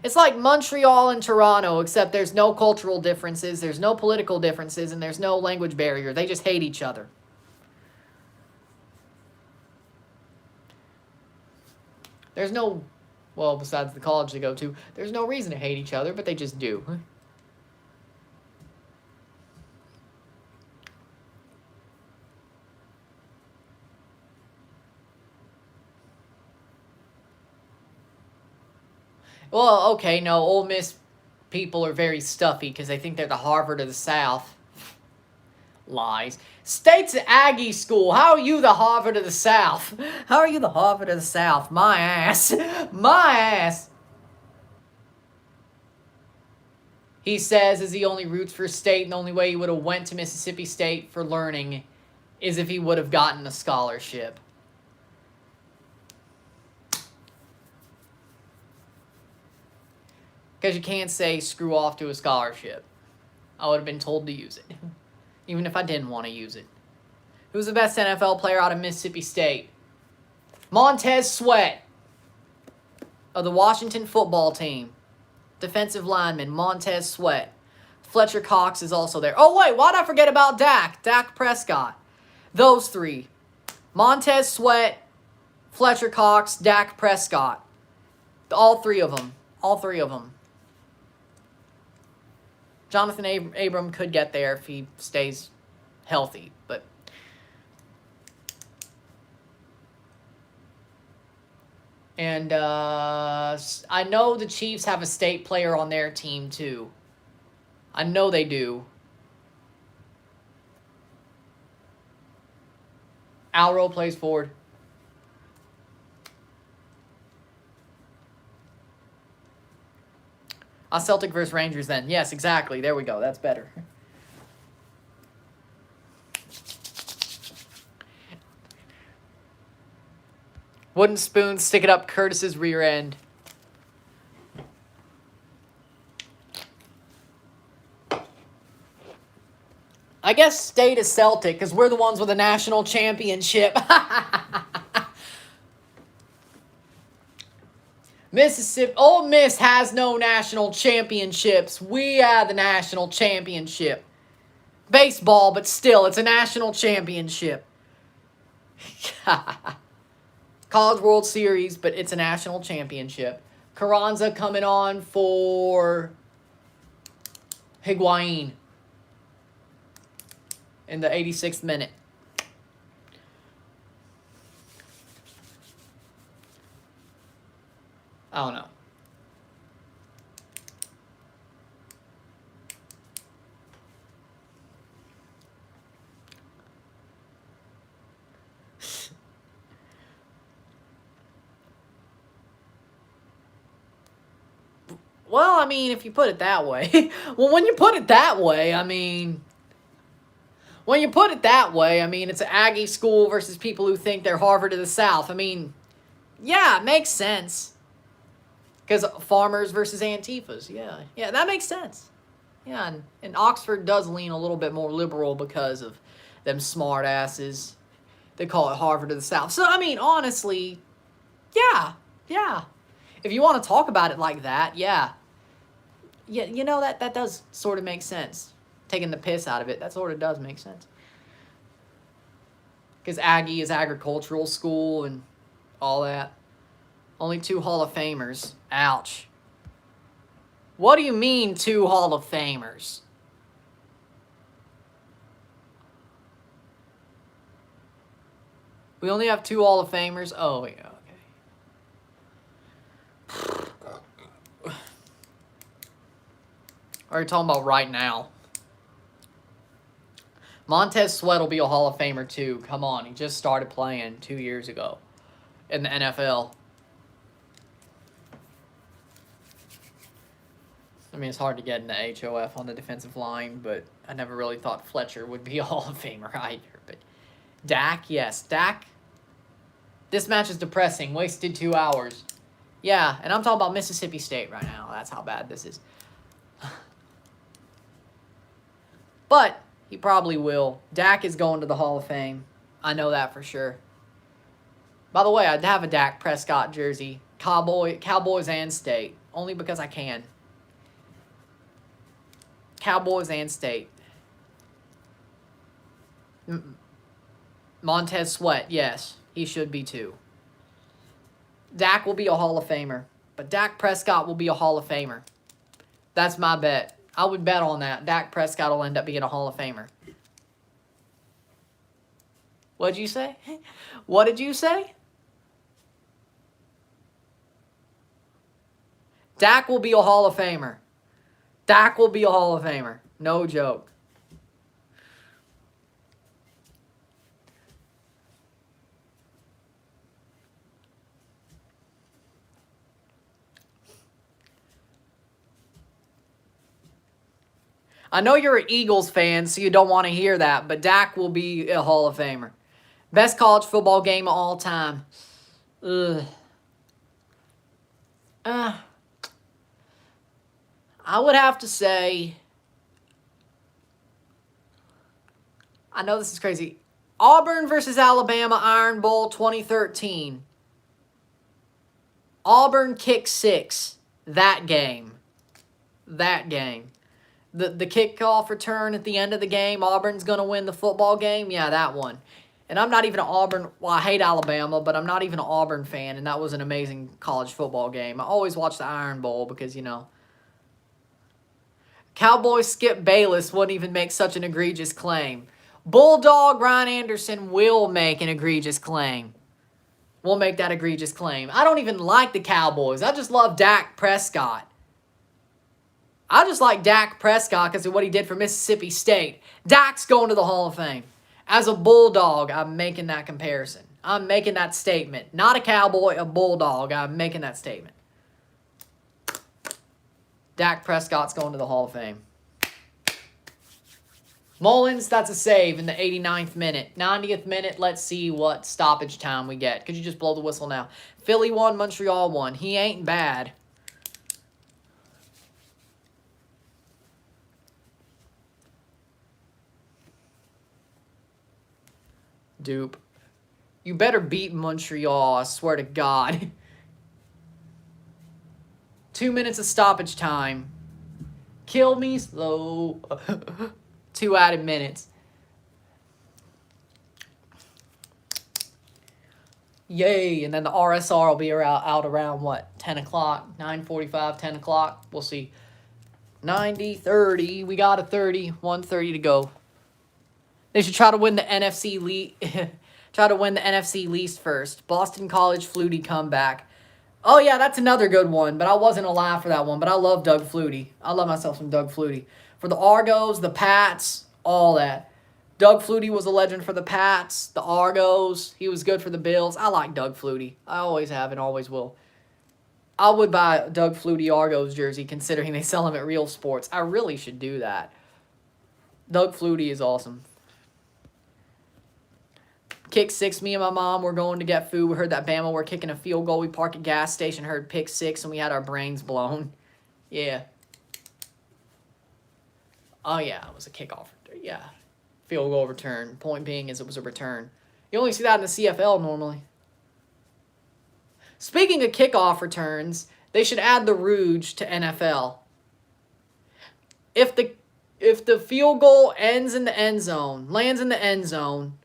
A: It's like Montreal and Toronto, except there's no cultural differences, there's no political differences, and there's no language barrier. They just hate each other. There's no, well, besides the college they go to, there's no reason to hate each other, but they just do. Well, okay, no, Ole Miss people are very stuffy because they think they're the Harvard of the South. Lies. State's an Aggie school. How are you the Harvard of the South? How are you the Harvard of the South? My ass. My ass. He says as he only roots for State, and the only way he would have went to Mississippi State for learning is if he would have gotten a scholarship. Because you can't say screw off to a scholarship. I would have been told to use it. Even if I didn't want to use it. Who's the best NFL player out of Mississippi State? Montez Sweat of the Washington football team. Defensive lineman, Montez Sweat. Fletcher Cox is also there. Oh, wait, why'd I forget about Dak? Dak Prescott. Those three. Montez Sweat, Fletcher Cox, Dak Prescott. All three of them. All three of them. Jonathan Abram could get there if he stays healthy, but... And I know the Chiefs have a State player on their team, too. I know they do. Alro plays forward. Celtic versus Rangers then. Yes, exactly. There we go. That's better. Wooden spoon, stick it up Curtis's rear end. I guess State is Celtic because we're the ones with a national championship. Mississippi, Ole Miss has no national championships. We have the national championship. Baseball, but still, it's a national championship. College World Series, but it's a national championship. Carranza coming on for Higuain in the 86th minute. I don't know. Well, I mean, if you put it that way. Well, when you put it that way, I mean... When you put it that way, I mean, it's an Aggie school versus people who think they're Harvard of the South. I mean, yeah, it makes sense. Because farmers versus Antifas, yeah. Yeah, that makes sense. Yeah, and Oxford does lean a little bit more liberal because of them smart asses. They call it Harvard of the South. So, I mean, honestly, yeah. If you want to talk about it like that, yeah. Yeah, you know, that does sort of make sense. Taking the piss out of it, that sort of does make sense. Because Aggie is agricultural school and all that. Only 2 Hall of Famers. Ouch. What do you mean 2 Hall of Famers? We only have 2 Hall of Famers? Oh, yeah, okay. Are you talking about right now? Montez Sweat will be a Hall of Famer too. Come on, he just started playing 2 years ago in the NFL. I mean, it's hard to get in the HOF on the defensive line, but I never really thought Fletcher would be a Hall of Famer either. But Dak, yes. Dak, this match is depressing. Wasted 2 hours. Yeah, and I'm talking about Mississippi State right now. That's how bad this is. But he probably will. Dak is going to the Hall of Fame. I know that for sure. By the way, I'd have a Dak Prescott jersey. Cowboys and State. Only because I can. Cowboys and State. Montez Sweat, yes. He should be too. Dak will be a Hall of Famer. But Dak Prescott will be a Hall of Famer. That's my bet. I would bet on that. Dak Prescott will end up being a Hall of Famer. What'd you say? What did you say? Dak will be a Hall of Famer. Dak will be a Hall of Famer. No joke. I know you're an Eagles fan, so you don't want to hear that, but Dak will be a Hall of Famer. Best college football game of all time. Ugh. I would have to say, I know this is crazy, Auburn versus Alabama Iron Bowl 2013. Auburn kick 6. That game. The kickoff return at the end of the game, Auburn's going to win the football game. Yeah, that one. And I'm not even an Auburn, well, I hate Alabama, but I'm not even an Auburn fan, and that was an amazing college football game. I always watch the Iron Bowl because, you know, Cowboy Skip Bayless wouldn't even make such an egregious claim. Bulldog Ryan Anderson will make an egregious claim. We'll make that egregious claim. I don't even like the Cowboys. I just love Dak Prescott. I just like Dak Prescott because of what he did for Mississippi State. Dak's going to the Hall of Fame. As a Bulldog, I'm making that comparison. I'm making that statement. Not a Cowboy, a Bulldog. I'm making that statement. Dak Prescott's going to the Hall of Fame. Mullins, that's a save in the 89th minute. 90th minute, let's see what stoppage time we get. Could you just blow the whistle now? Philly won, Montreal won. He ain't bad. Dupe. You better beat Montreal, I swear to God. 2 minutes of stoppage time. Kill me slow. 2 added minutes. Yay. And then the RSR will be out around, what, 10 o'clock? 9:45, 10 o'clock? We'll see. 90, 30. We got a 30. 1:30 to go. They should try to win the NFC try to win the NFC least first. Boston College Flutie comeback. Oh, yeah, that's another good one, but I wasn't alive for that one. But I love Doug Flutie. I love myself some Doug Flutie. For the Argos, the Pats, all that. Doug Flutie was a legend for the Pats, the Argos. He was good for the Bills. I like Doug Flutie. I always have and always will. I would buy Doug Flutie Argos jersey considering they sell him at Real Sports. I really should do that. Doug Flutie is awesome. Kick 6, me and my mom were going to get food. We heard that Bama were kicking a field goal. We parked at gas station, heard pick 6, and we had our brains blown. Yeah. Oh, yeah, it was a kickoff. Yeah. Field goal return. Point being is it was a return. You only see that in the CFL normally. Speaking of kickoff returns, they should add the Rouge to NFL. If the field goal ends in the end zone, lands in the end zone,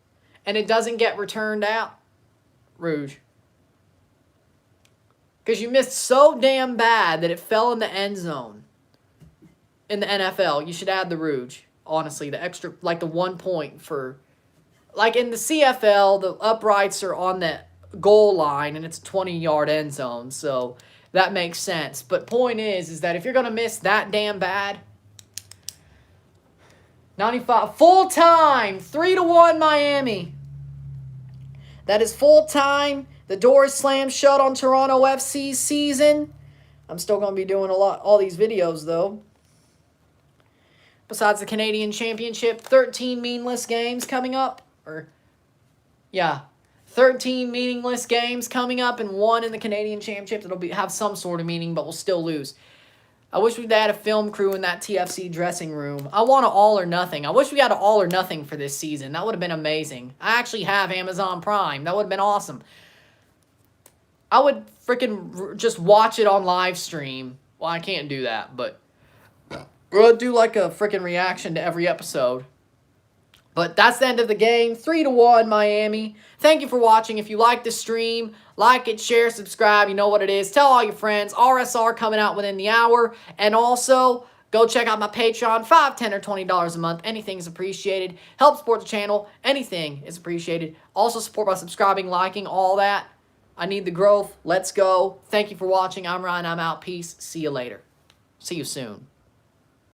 A: and it doesn't get returned out, Rouge. Because you missed so damn bad that it fell in the end zone in the NFL. You should add the Rouge. Honestly, the extra, like the 1 point for, like in the CFL, the uprights are on the goal line and it's a 20-yard end zone, so that makes sense. But point is that if you're going to miss that damn bad, 95, full time, 3-1 Miami. That is full time. The door is slammed shut on Toronto FC's season. I'm still going to be doing all these videos though. Besides the Canadian Championship, 13 meaningless games coming up. 13 meaningless games coming up and 1 in the Canadian Championship that'll have some sort of meaning, but we'll still lose. I wish we'd had a film crew in that TFC dressing room. I want an all or nothing. I wish we had an all or nothing for this season. That would have been amazing. I actually have Amazon Prime. That would have been awesome. I would freaking just watch it on live stream. Well, I can't do that, but we'll do like a freaking reaction to every episode. But that's the end of the game. 3-1 Miami. Thank you for watching. If you like the stream, like it, share, subscribe. You know what it is. Tell all your friends. RSR coming out within the hour. And also, go check out my Patreon. $5, $10, or $20 a month. Anything is appreciated. Help support the channel. Anything is appreciated. Also support by subscribing, liking, all that. I need the growth. Let's go. Thank you for watching. I'm Ryan. I'm out. Peace. See you later. See you soon.